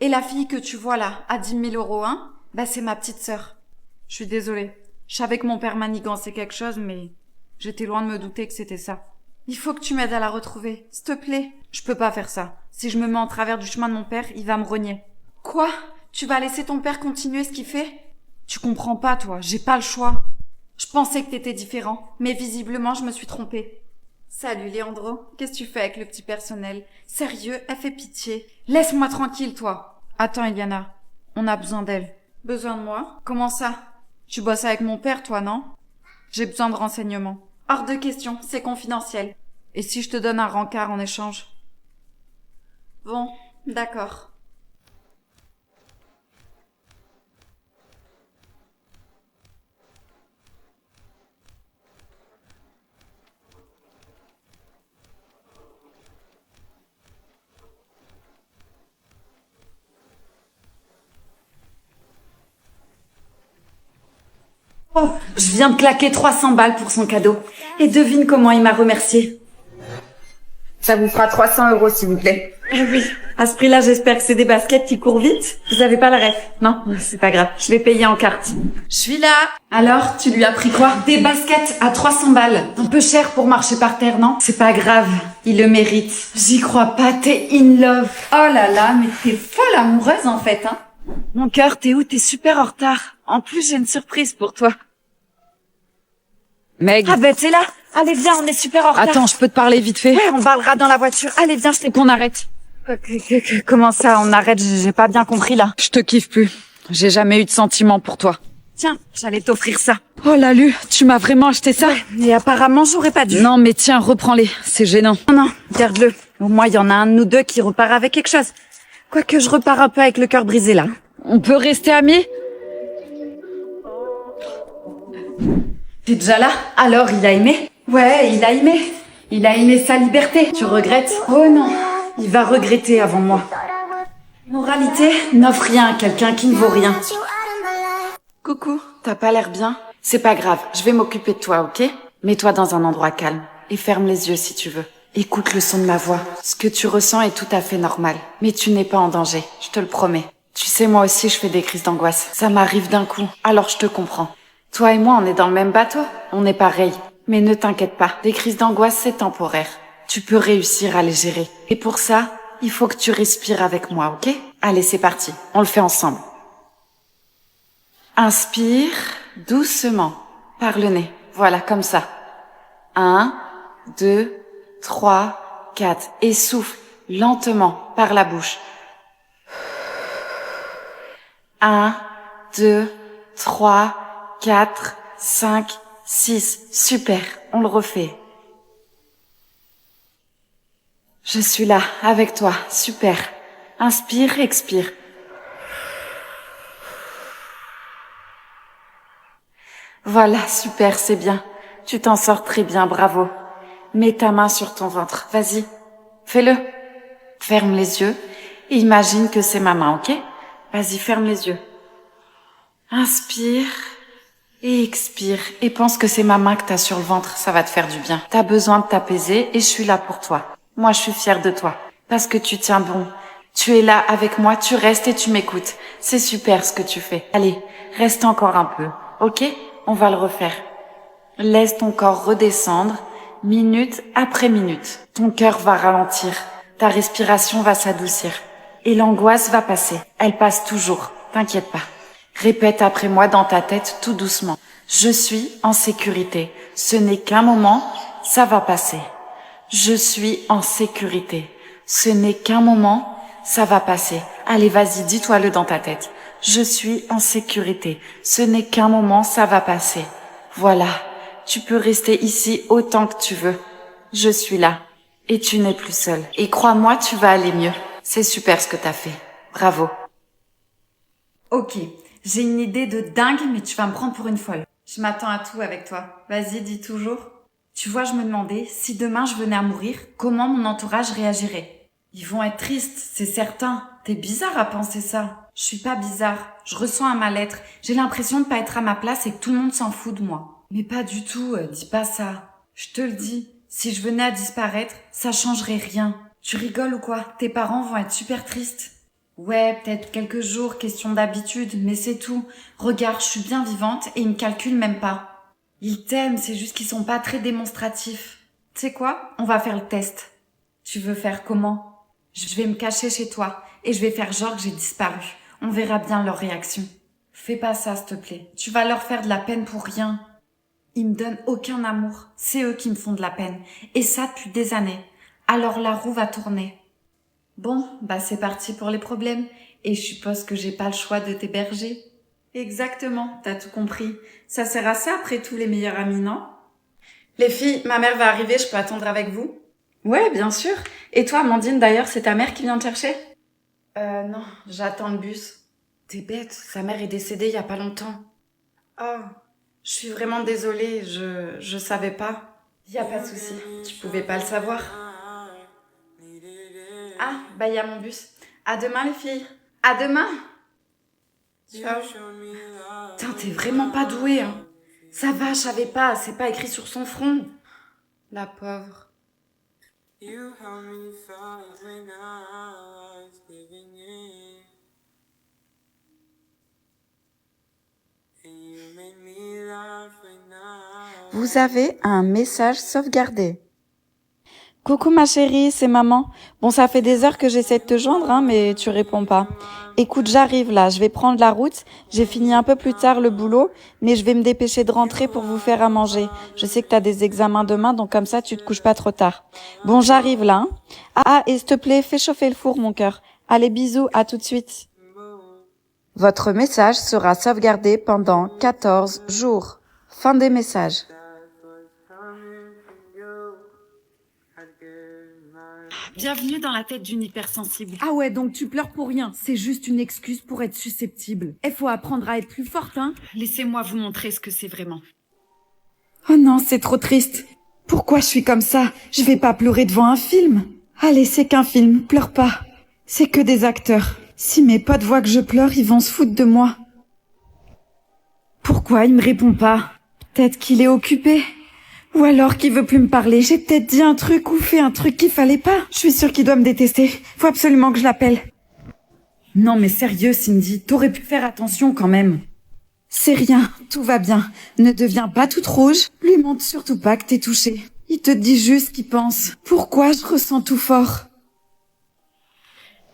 Et la fille que tu vois là, à 10 000 euros, hein? Bah c'est ma petite sœur. Je suis désolée. Je savais que mon père manigançait quelque chose, mais j'étais loin de me douter que c'était ça. Il faut que tu m'aides à la retrouver, s'il te plaît. Je peux pas faire ça. Si je me mets en travers du chemin de mon père, il va me renier. Quoi? Tu vas laisser ton père continuer ce qu'il fait? Tu comprends pas, toi. J'ai pas le choix. Je pensais que t'étais différent, mais visiblement, je me suis trompée. Salut, Léandro. Qu'est-ce que tu fais avec le petit personnel? Sérieux, elle fait pitié. Laisse-moi tranquille, toi. Attends, Eliana. On a besoin d'elle. Besoin de moi? Comment ça? Tu bosses avec mon père, toi, non? J'ai besoin de renseignements. Hors de question, c'est confidentiel. Et si je te donne un rencard en échange? Bon, d'accord. Oh, je viens de claquer 300 balles pour son cadeau. Et devine comment il m'a remercié. Ça vous fera 300 euros, s'il vous plaît. Eh oui. À ce prix-là, j'espère que c'est des baskets qui courent vite. Vous avez pas la ref? Non, c'est pas grave. Je vais payer en carte. Je suis là. Alors, tu lui as pris quoi? Des baskets à 300 balles. Un peu cher pour marcher par terre, non? C'est pas grave. Il le mérite. J'y crois pas, t'es in love. Oh là là, mais t'es folle amoureuse en fait, hein. Mon cœur, t'es où? T'es super en retard. En plus, j'ai une surprise pour toi. Meg. Ah ben t'es là. Allez viens, on est super en retard. Attends, je peux te parler vite fait? Ouais, on parlera dans la voiture. Allez viens, je t'ai qu'on arrête. Comment ça, on arrête? J'ai pas bien compris là. Je te kiffe plus. J'ai jamais eu de sentiments pour toi. Tiens, j'allais t'offrir ça. Oh Lalu, tu m'as vraiment acheté ça? Ouais, mais apparemment j'aurais pas dû. Non mais tiens, reprends-les. C'est gênant. Non, garde-le. Au moins il y en a un de nous deux qui repart avec quelque chose. Quoique je repars un peu avec le cœur brisé là. On peut rester amis? T'es déjà là? Alors, il a aimé? Ouais, il a aimé. Il a aimé sa liberté. Tu regrettes? Oh non, il va regretter avant moi. Moralité, n'offre rien à quelqu'un qui ne vaut rien. Coucou, t'as pas l'air bien? C'est pas grave, je vais m'occuper de toi, ok? Mets-toi dans un endroit calme et ferme les yeux si tu veux. Écoute le son de ma voix. Ce que tu ressens est tout à fait normal. Mais tu n'es pas en danger, je te le promets. Tu sais, moi aussi, je fais des crises d'angoisse. Ça m'arrive d'un coup, alors je te comprends. Toi et moi, on est dans le même bateau. On est pareil. Mais ne t'inquiète pas, des crises d'angoisse, c'est temporaire. Tu peux réussir à les gérer. Et pour ça, il faut que tu respires avec moi, ok? Allez, c'est parti. On le fait ensemble. Inspire doucement par le nez. Voilà, comme ça. 1, 2, 3, 4. Et souffle lentement par la bouche. 1, 2, 3, 4, 5, 6. Super, on le refait. Je suis là, avec toi. Super. Inspire, expire. Voilà, super, c'est bien. Tu t'en sors très bien, bravo. Mets ta main sur ton ventre, vas-y. Fais-le. Ferme les yeux et imagine que c'est ma main, ok? Vas-y, ferme les yeux. Inspire et expire et pense que c'est ma main que t'as sur le ventre, ça va te faire du bien. T'as besoin de t'apaiser et je suis là pour toi. Moi, je suis fière de toi parce que tu tiens bon. Tu es là avec moi, tu restes et tu m'écoutes. C'est super ce que tu fais. Allez, reste encore un peu, ok? On va le refaire. Laisse ton corps redescendre, minute après minute. Ton cœur va ralentir, ta respiration va s'adoucir. Et l'angoisse va passer. Elle passe toujours, t'inquiète pas. Répète après moi dans ta tête tout doucement. Je suis en sécurité. Ce n'est qu'un moment, ça va passer. Je suis en sécurité. Ce n'est qu'un moment, ça va passer. Allez, vas-y, dis-toi-le dans ta tête. Je suis en sécurité. Ce n'est qu'un moment, ça va passer. Voilà. Tu peux rester ici autant que tu veux. Je suis là. Et tu n'es plus seule. Et crois-moi, tu vas aller mieux. C'est super ce que t'as fait. Bravo. Ok, j'ai une idée de dingue, mais tu vas me prendre pour une folle. Je m'attends à tout avec toi. Vas-y, dis toujours. Tu vois, je me demandais, si demain je venais à mourir, comment mon entourage réagirait? Ils vont être tristes, c'est certain. T'es bizarre à penser ça. Je suis pas bizarre. Je ressens un mal-être. J'ai l'impression de pas être à ma place et que tout le monde s'en fout de moi. Mais pas du tout, dis pas ça. Je te le dis. Si je venais à disparaître, ça changerait rien. Tu rigoles ou quoi? Tes parents vont être super tristes. Ouais, peut-être quelques jours, question d'habitude, mais c'est tout. Regarde, je suis bien vivante et ils me calculent même pas. Ils t'aiment, c'est juste qu'ils sont pas très démonstratifs. Tu sais quoi? On va faire le test. Tu veux faire comment? Je vais me cacher chez toi et je vais faire genre que j'ai disparu. On verra bien leur réaction. Fais pas ça, s'il te plaît. Tu vas leur faire de la peine pour rien. Ils me donnent aucun amour. C'est eux qui me font de la peine. Et ça depuis des années. Alors la roue va tourner. Bon, bah c'est parti pour les problèmes. Et je suppose que j'ai pas le choix de t'héberger. Exactement, t'as tout compris. Ça sert à ça après tout les meilleurs amis, non? Les filles, ma mère va arriver, je peux attendre avec vous? Ouais, bien sûr. Et toi, Amandine, d'ailleurs, c'est ta mère qui vient te chercher? Non, j'attends le bus. T'es bête, sa mère est décédée il y a pas longtemps. Oh, je suis vraiment désolée, je savais pas. Y a pas de souci, tu pouvais pas le savoir. Ah, bah y a mon bus. À demain les filles. À demain. Ciao. Putain, t'es vraiment pas douée, hein. Ça va, je savais pas, c'est pas écrit sur son front. La pauvre. Vous avez un message sauvegardé. Coucou ma chérie, c'est maman. Bon, ça fait des heures que j'essaie de te joindre, hein, mais tu réponds pas. Écoute, j'arrive là, je vais prendre la route. J'ai fini un peu plus tard le boulot, mais je vais me dépêcher de rentrer pour vous faire à manger. Je sais que t'as des examens demain, donc comme ça tu te couches pas trop tard. Bon, j'arrive là. Hein. Ah, et s'il te plaît, fais chauffer le four, mon cœur. Allez, bisous, à tout de suite. Votre message sera sauvegardé pendant 14 jours. Fin des messages. Bienvenue dans la tête d'une hypersensible. Ah ouais, donc tu pleures pour rien. C'est juste une excuse pour être susceptible. Il faut apprendre à être plus forte, hein. Laissez-moi vous montrer ce que c'est vraiment. Oh non, c'est trop triste. Pourquoi je suis comme ça? Je vais pas pleurer devant un film. Allez, c'est qu'un film, pleure pas. C'est que des acteurs. Si mes potes voient que je pleure, ils vont se foutre de moi. Pourquoi il me répond pas? Peut-être qu'il est occupé. Ou alors qu'il veut plus me parler. J'ai peut-être dit un truc ou fait un truc qu'il fallait pas. Je suis sûre qu'il doit me détester. Faut absolument que je l'appelle. Non mais sérieux Cindy, t'aurais pu faire attention quand même. C'est rien, tout va bien. Ne deviens pas toute rouge. Lui montre surtout pas que t'es touchée. Il te dit juste ce qu'il pense. Pourquoi je ressens tout fort?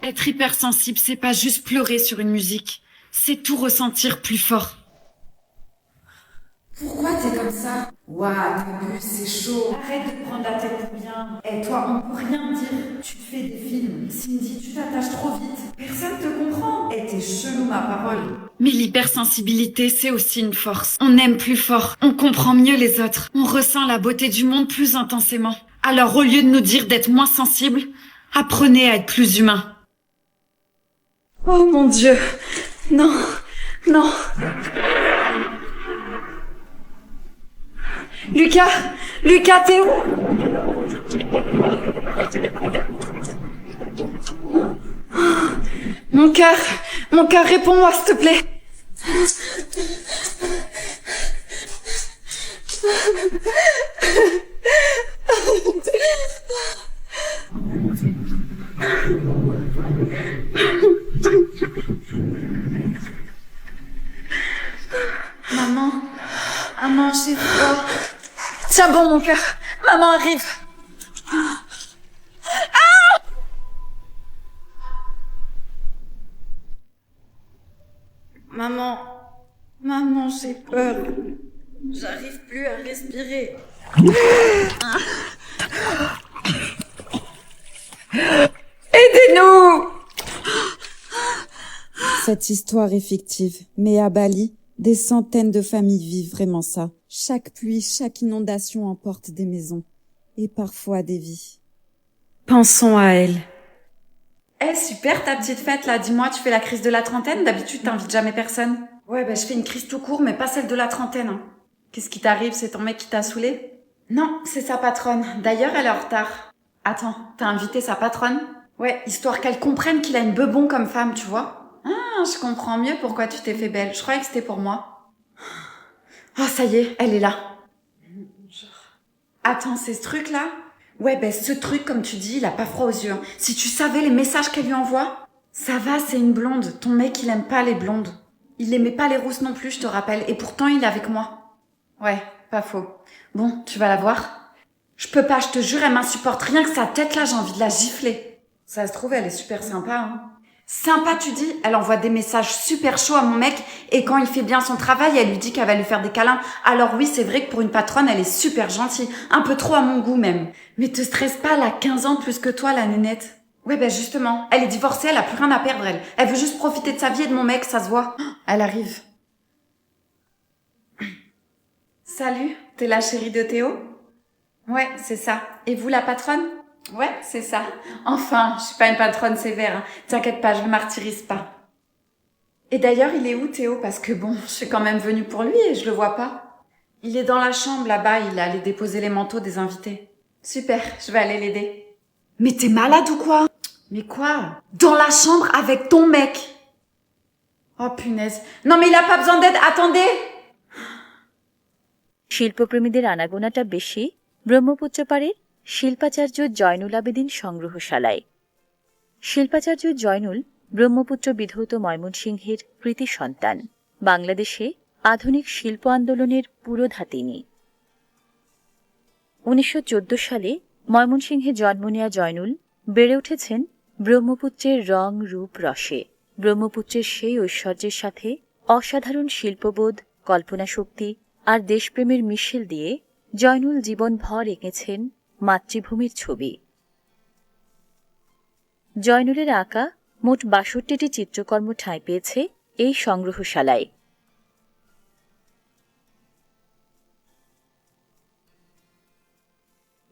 Être hypersensible, c'est pas juste pleurer sur une musique. C'est tout ressentir plus fort. Pourquoi c'est comme ça. Ouah, t'as vu, c'est chaud. Arrête de prendre la tête pour rien. Eh, toi, on peut rien te dire. Tu te fais des films. Cindy, tu t'attaches trop vite. Personne te comprend. Eh, t'es chelou, ma parole. Mais l'hypersensibilité, c'est aussi une force. On aime plus fort, on comprend mieux les autres, on ressent la beauté du monde plus intensément. Alors au lieu de nous dire d'être moins sensibles, apprenez à être plus humain. Oh mon Dieu. Non, non. Lucas, t'es où? Mon cœur, réponds-moi s'il te plaît. Maman, j'ai froid. Tiens bon mon cœur, maman arrive. Maman, j'ai peur. J'arrive plus à respirer. Aidez-nous! Cette histoire est fictive, mais à Bali, des centaines de familles vivent vraiment ça. Chaque pluie, chaque inondation emporte des maisons, et parfois des vies. Pensons à elle. Eh, super ta petite fête là, dis-moi, tu fais la crise de la trentaine? D'habitude t'invites jamais personne. Ouais, je fais une crise tout court, mais pas celle de la trentaine. Hein. Qu'est-ce qui t'arrive? C'est ton mec qui t'a saoulé? Non, c'est sa patronne. D'ailleurs, elle est en retard. Attends, t'as invité sa patronne? Ouais, histoire qu'elle comprenne qu'il a une bebon comme femme, tu vois. Ah, je comprends mieux pourquoi tu t'es fait belle. Je croyais que c'était pour moi. Oh, ça y est, elle est là. Attends, c'est ce truc-là? Ouais, ce truc, comme tu dis, il a pas froid aux yeux. Hein. Si tu savais les messages qu'elle lui envoie. Ça va, c'est une blonde. Ton mec, il aime pas les blondes. Il aimait pas les rousses non plus, je te rappelle. Et pourtant, il est avec moi. Ouais, pas faux. Bon, tu vas la voir? Je peux pas, je te jure, elle m'insupporte. Rien que sa tête là, j'ai envie de la gifler. Ça se trouve, elle est super sympa, hein. Sympa, tu dis? Elle envoie des messages super chauds à mon mec et quand il fait bien son travail, elle lui dit qu'elle va lui faire des câlins. Alors oui, c'est vrai que pour une patronne, elle est super gentille. Un peu trop à mon goût même. Mais te stresse pas, elle a 15 ans de plus que toi, la nénette. Ouais, justement. Elle est divorcée, elle a plus rien à perdre, elle. Elle veut juste profiter de sa vie et de mon mec, ça se voit. Elle arrive. Salut, t'es la chérie de Théo? Ouais, c'est ça. Et vous, la patronne? Ouais, c'est ça. Enfin, je suis pas une patronne sévère. Hein. T'inquiète pas, je le martyrise pas. Et d'ailleurs, il est où Théo? Parce que bon, je suis quand même venue pour lui et je le vois pas. Il est dans la chambre là-bas, il est allé déposer les manteaux des invités. Super, je vais aller l'aider. Mais t'es malade ou quoi? Mais quoi? Dans la chambre avec ton mec? Oh punaise. Non mais il a pas besoin d'aide, attendez! শিল্পপ্রেমীদের আনাগোনাটা বেশি ব্রহ্মপুত্র পাড়ের শিল্পাচার্য জয়নুল আবেদীন সংগ্রহশালায়। শিল্পাচার্য জয়নুল ব্রহ্মপুত্র বিধৌত ময়মনসিংহের কৃতি সন্তান। বাংলাদেশে আধুনিক শিল্প আন্দোলনের পুরোধা তিনি। 1914 সালে ময়মনসিংহে জন্ম নেয়া জয়নুল বেড়ে উঠেছেন ব্রহ্মপুত্রের রং রূপ রসে। ব্রহ্মপুত্রের সেই ঐশ্বর্যের সাথে অসাধারণ শিল্পবোধ, কল্পনাশক্তি আর দেশপ্রেমের মিশেল দিয়ে জয়নুল জীবনভর এঁকেছেন মাতৃভূমির ছবি। জয়নুলের আঁকা মোট ৬২টি চিত্রকর্ম ঠাঁই পেয়েছে এই সংগ্রহশালায়।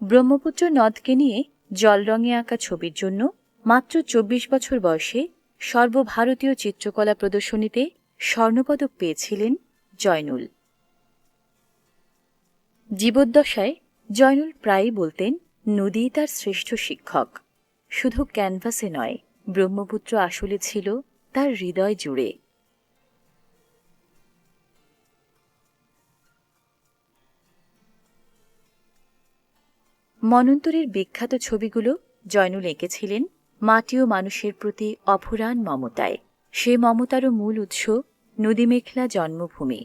ব্রহ্মপুত্র নদকে নিয়ে জলরঙে আঁকা ছবির জন্য মাত্র ২৪ বছর বয়সে সর্বভারতীয় চিত্রকলা প্রদর্শনীতে স্বর্ণপদক পেয়েছিলেন জয়নুল। জীবদ্দশায় জয়নুল প্রায়ই বলতেন নদী তার শ্রেষ্ঠ শিক্ষক। শুধু ক্যানভাসে নয়, ব্রহ্মপুত্র আসলে ছিল তার হৃদয় জুড়ে। মন্বন্তরের বিখ্যাত ছবিগুলো জয়নুল এঁকেছিলেন মাটি ও মানুষের প্রতি অফুরান মমতায়। সে মমতারও মূল উৎস নদীমেখলা জন্মভূমি।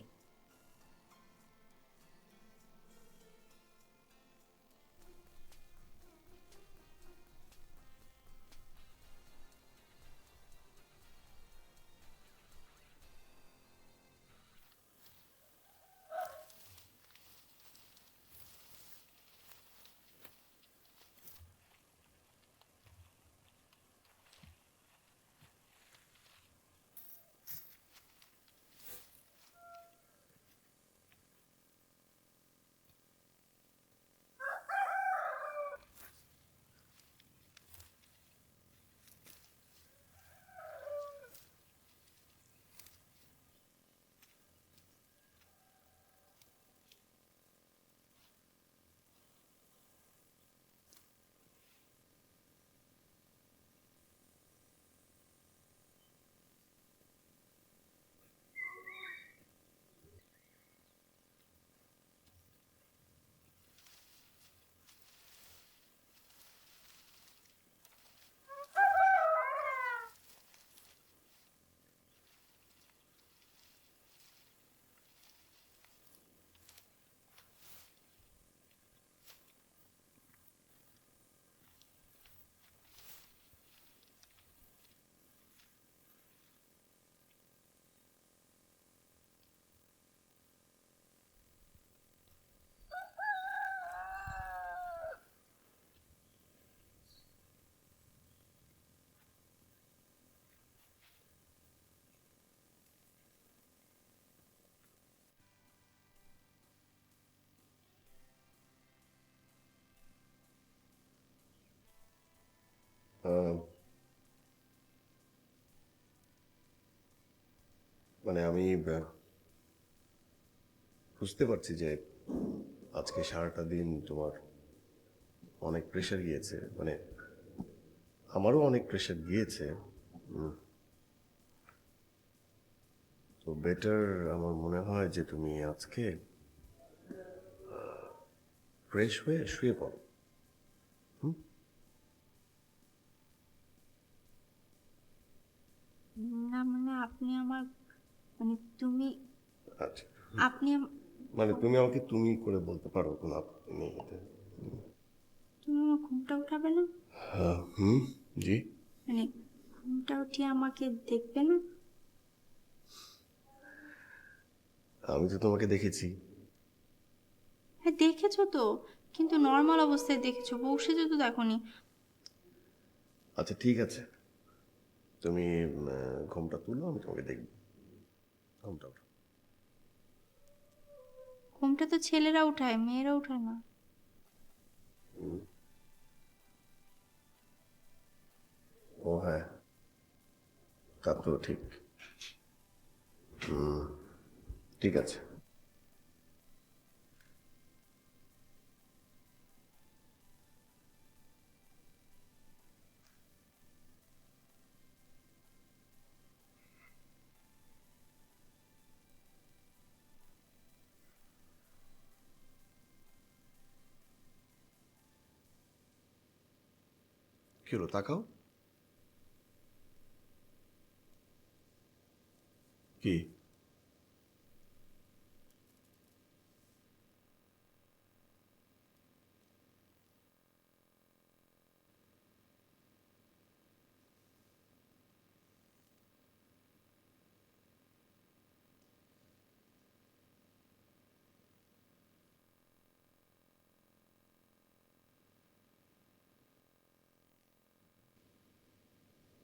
মানে আমি বুঝতে পারছি যে আজকে সারাটা দিন তোমার অনেক প্রেশার গিয়েছে, মানে আমারও অনেক প্রেশার গিয়েছে। তো বেটার আমার মনে হয় যে তুমি আজকে ফ্রেশ হয়ে শুয়ে পড়ো। না মানে আপনি আমার মানে তুমি আচ্ছা, আপনি মানে তুমি আমাকে তুমি করে বলতে পারো, কোনো আপত্তি নেই এতে। তুমি আমার ঘুমটা উঠাবে না? জি। মানে ঘুমটা উঠিয়ে আমাকে দেখবে না? আমি তো তোমাকে দেখেছি। হ্যাঁ দেখেছো তো, কিন্তু নর্মাল অবস্থায় দেখেছো, বউ সেজে তো দেখোনি। আচ্ছা ঠিক আছে, তুমি ঘুমটা তুলো, আমি তোমাকে দেখবো। ঘুমটা উঠো। ঘুমটা তো ছেলেরা উঠায়, মেয়েরা উঠায় না। ও হ্যাঁ, তা তো ঠিক। ঠিক আছে। কি হলো, তাকাও। কি?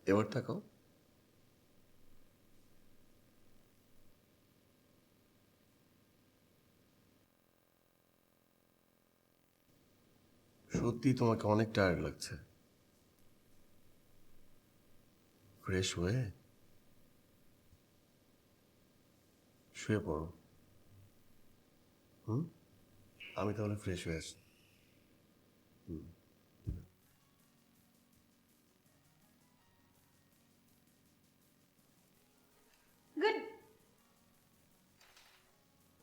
এবার তাকাও। সত্যি তোমাকে অনেক টায়ার্ড লাগছে। ফ্রেশ হয়ে শুয়ে পড়ো। আমি তাহলে ফ্রেশ হয়ে আসি। গুড।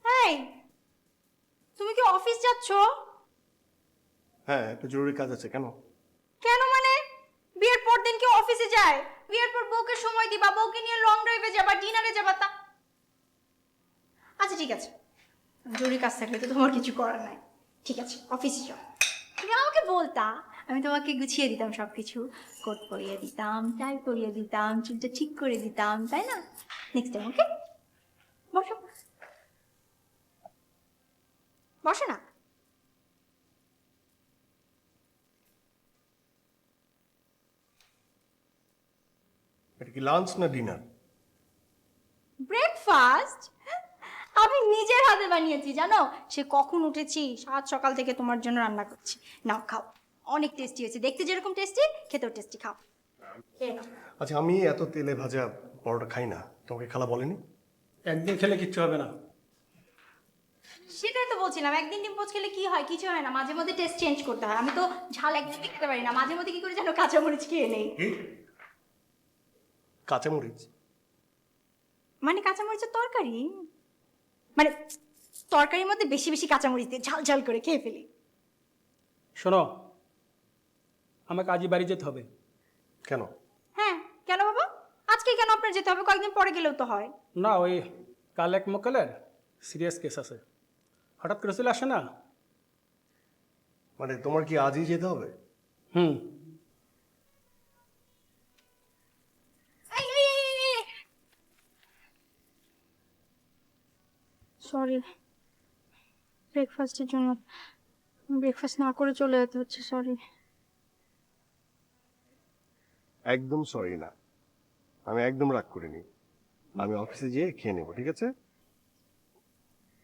এই তুমি কি অফিস যাচ্ছ? হ্যাঁ, একটা জরুরি কাজ আছে। কেন? কেন মানে? বিয়ের পর দিন কি অফিসে যায়? বিয়ের পর বউকে সময় দিবা, বউকে নিয়ে লং ড্রাইভে যাবা, ডিনারে যাবা তা। আচ্ছা ঠিক আছে, জরুরি কাজ থাকলে তো তোমার কিছু করার নাই। ঠিক আছে, অফিসে যাও। তুমি আমাকে বলতা, আমি তোমাকে গুছিয়ে দিতাম সবকিছু, কোট পরিয়ে দিতাম, টাই পরিয়ে দিতাম, চুলটা ঠিক করে দিতাম, তাই না? Next time okay? বসো বসো না। এটা কি লাঞ্চ না ডিনার? ব্রেকফাস্ট আমি নিজের হাতে বানিয়েছি, জানো? সে কখন উঠেছি, সাত সকাল থেকে তোমার জন্য রান্না করছি। নাও খাও, অনেক টেস্টি হয়েছে, দেখতে যেরকম টেস্টি খেতেও টেস্টি। খাও। আচ্ছা, আমি এত তেলে ভাজা পরোটা খাই না, তোমাকে খালা বলেনি? একদিন খেলে কিচ্ছু হবে না। সেটাই তো বলছিলাম, একদিন ডিম পোচ খেলে কি হয়? কিছু হয় না, মাঝে মধ্যে টেস্ট চেঞ্জ করতে হয়। আমি তো ঝাল একদিন খেতে পারি না, মাঝে মধ্যে কি করে যেন কাঁচামরিচ খেয়ে নেই। কাঁচামরিচ? মানে কাঁচামরিচের তরকারি, মানে তরকারির মধ্যে বেশি বেশি কাঁচামরিচ দিয়ে ঝাল ঝাল করে খেয়ে ফেলি। শোনো, আমাকে আজই বাড়ি যেতে হবে। কেন? হ্যাঁ কেন বাবা? আজকে কেন আপনার যেতে হবে? কয়েকদিন পরে গেলেও তো হয়। না, ওই কাল এক মক্কেলের সিরিয়াস কেস আছে, হঠাৎ করে চলে আসে না। মানে তোমার কি আজই যেতে হবে? সরি, ব্রেকফাস্টের জন্য ব্রেকফাস্ট না করে চলে যেতে হচ্ছে, সরি। একদম সরি না, আমি একদম রাগ করিনি। আমি অফিসে গিয়ে খেয়ে নেবো, ঠিক আছে?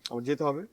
আমার যেতে হবে।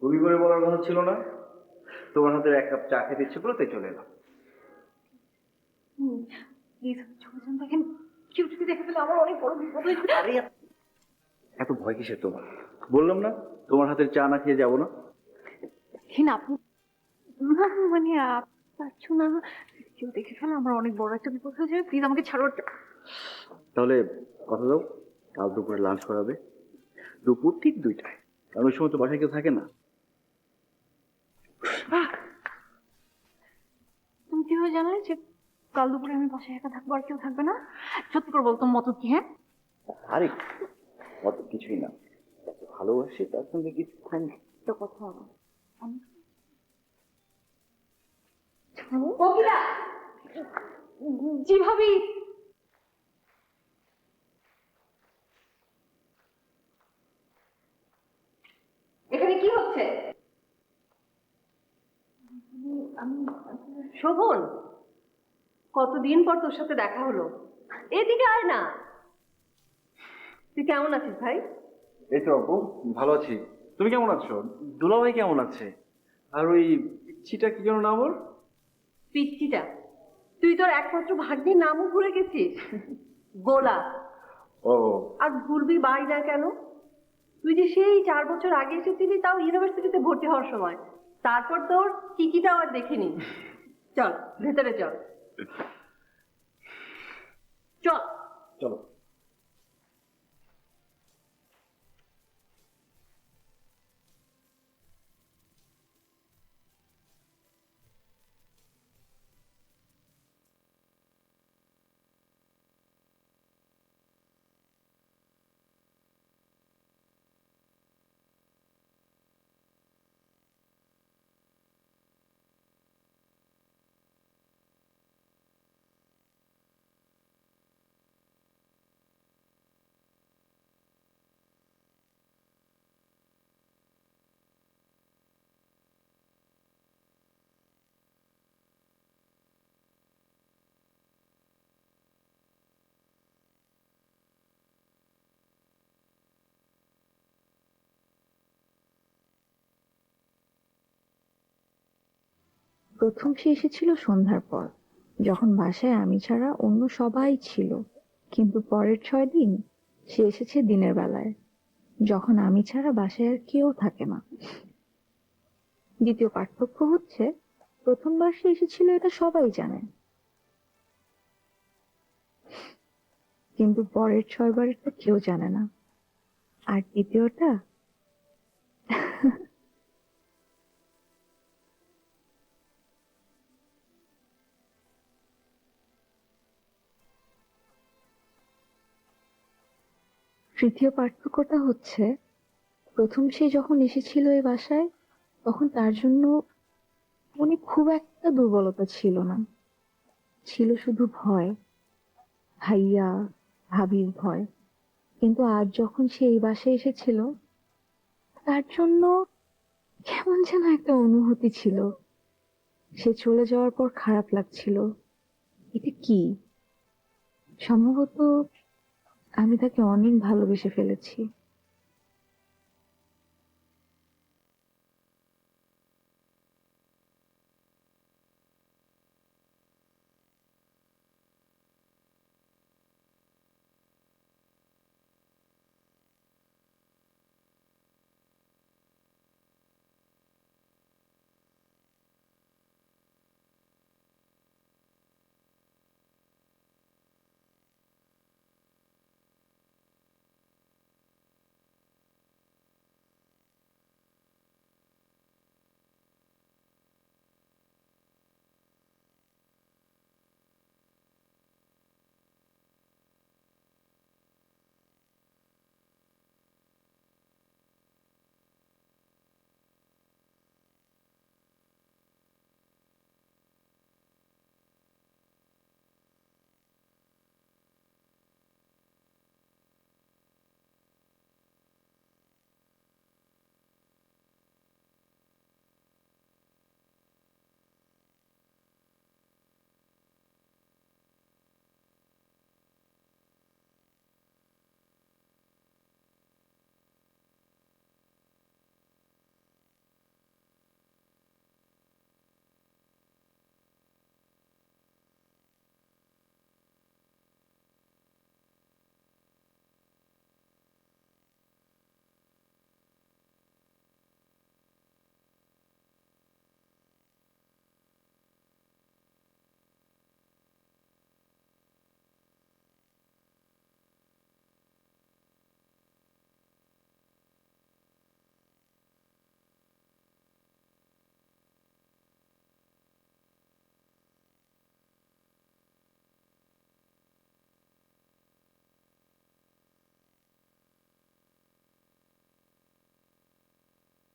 তুমি করে বলার কথা ছিল না? তোমার হাতের এক কাপ চা খেতে ইচ্ছে করে তাই চলে এলাম। প্লিজ চলে যান, দেখেন কেউ যদি দেখে ফেলে আমার অনেক বড় বিপদ হয়ে যাবে। আরে এত ভয় কিসের তোমার? বললাম না তোমার হাতের চা না খেয়ে যাবো না। দেখেন আপনি না, মানে পারছো না, কেউ দেখে ফেলে আমার অনেক বড় একটা বিপদ হয়ে যাবে। প্লিজ আমাকে ছাড়ো। তাহলে কথা দাও, কাল দুপুরে লাঞ্চ করাবে, দুপুর ঠিক 2টায়, কারণ ওই সময় তো বাসায় কেউ থাকে না। তুমি কিভাবে জানালে যে কাল দুপুরে আমি বাসায় একা থাকবো আর কেউ থাকবে না? সত্যি করে বল, তোমার মত কি? হ্যাঁ আরে অত কিছুই না, ভালোবাসি তার সঙ্গে কিছুক্ষণ তো কথা হবে। কোকিলা, জি ভাবি। এখানে কি হচ্ছে? শোভন, কতদিন পর তোর সাথে দেখা হলো, এদিকে আয় না। তুই কেমন আছিস ভাই? এই তো আপু ভালো আছি, তুমি কেমন আছো? দুলাভাই কেমন আছে? আর ওই পিচ্ছিটা কি যেন নাম ওর? পিচ্চিটা? তুই তোর একমাত্র ভাগ্নির নামও ভুলে গেছিস? গোলা। ও, আর ভুলবি বাই না কেন? তুই যে সেই 4 বছর আগে এসেছিলি, তাও ইউনিভার্সিটিতে ভর্তি হওয়ার সময়। তারপর তোর কিকিটাও আর দেখিনি। চল ভেতরে চল, চল চলো। প্রথম সে এসেছিল সন্ধ্যার পর, যখন বাসায় আমি ছাড়া অন্য সবাই ছিল। কিন্তু পরের 6 দিন সে এসেছে দিনের বেলায়, যখন আমি ছাড়া বাসায় আর কেউ থাকে না। দ্বিতীয় পার্থক্য হচ্ছে, প্রথমবার সে এসেছিল এটা সবাই জানে, কিন্তু পরের 6 বারেরটা কেউ জানে না। আর দ্বিতীয়টা, তৃতীয় পার্থক্যটা হচ্ছে, প্রথম সে যখন এসেছিল এই বাসায়, তখন তার জন্য মনে খুব একটা দুর্বলতা ছিল না, ছিল শুধু ভয়, ভাইয়া ভাবির ভয়। কিন্তু আজ যখন সে এই বাসায় এসেছিল, তার জন্য কেমন যেন একটা অনুভূতি ছিল। সে চলে যাওয়ার পর খারাপ লাগছিল। এটা কি? সম্ভবত আমি তাকে অনেক ভালোবেসে ফেলেছি।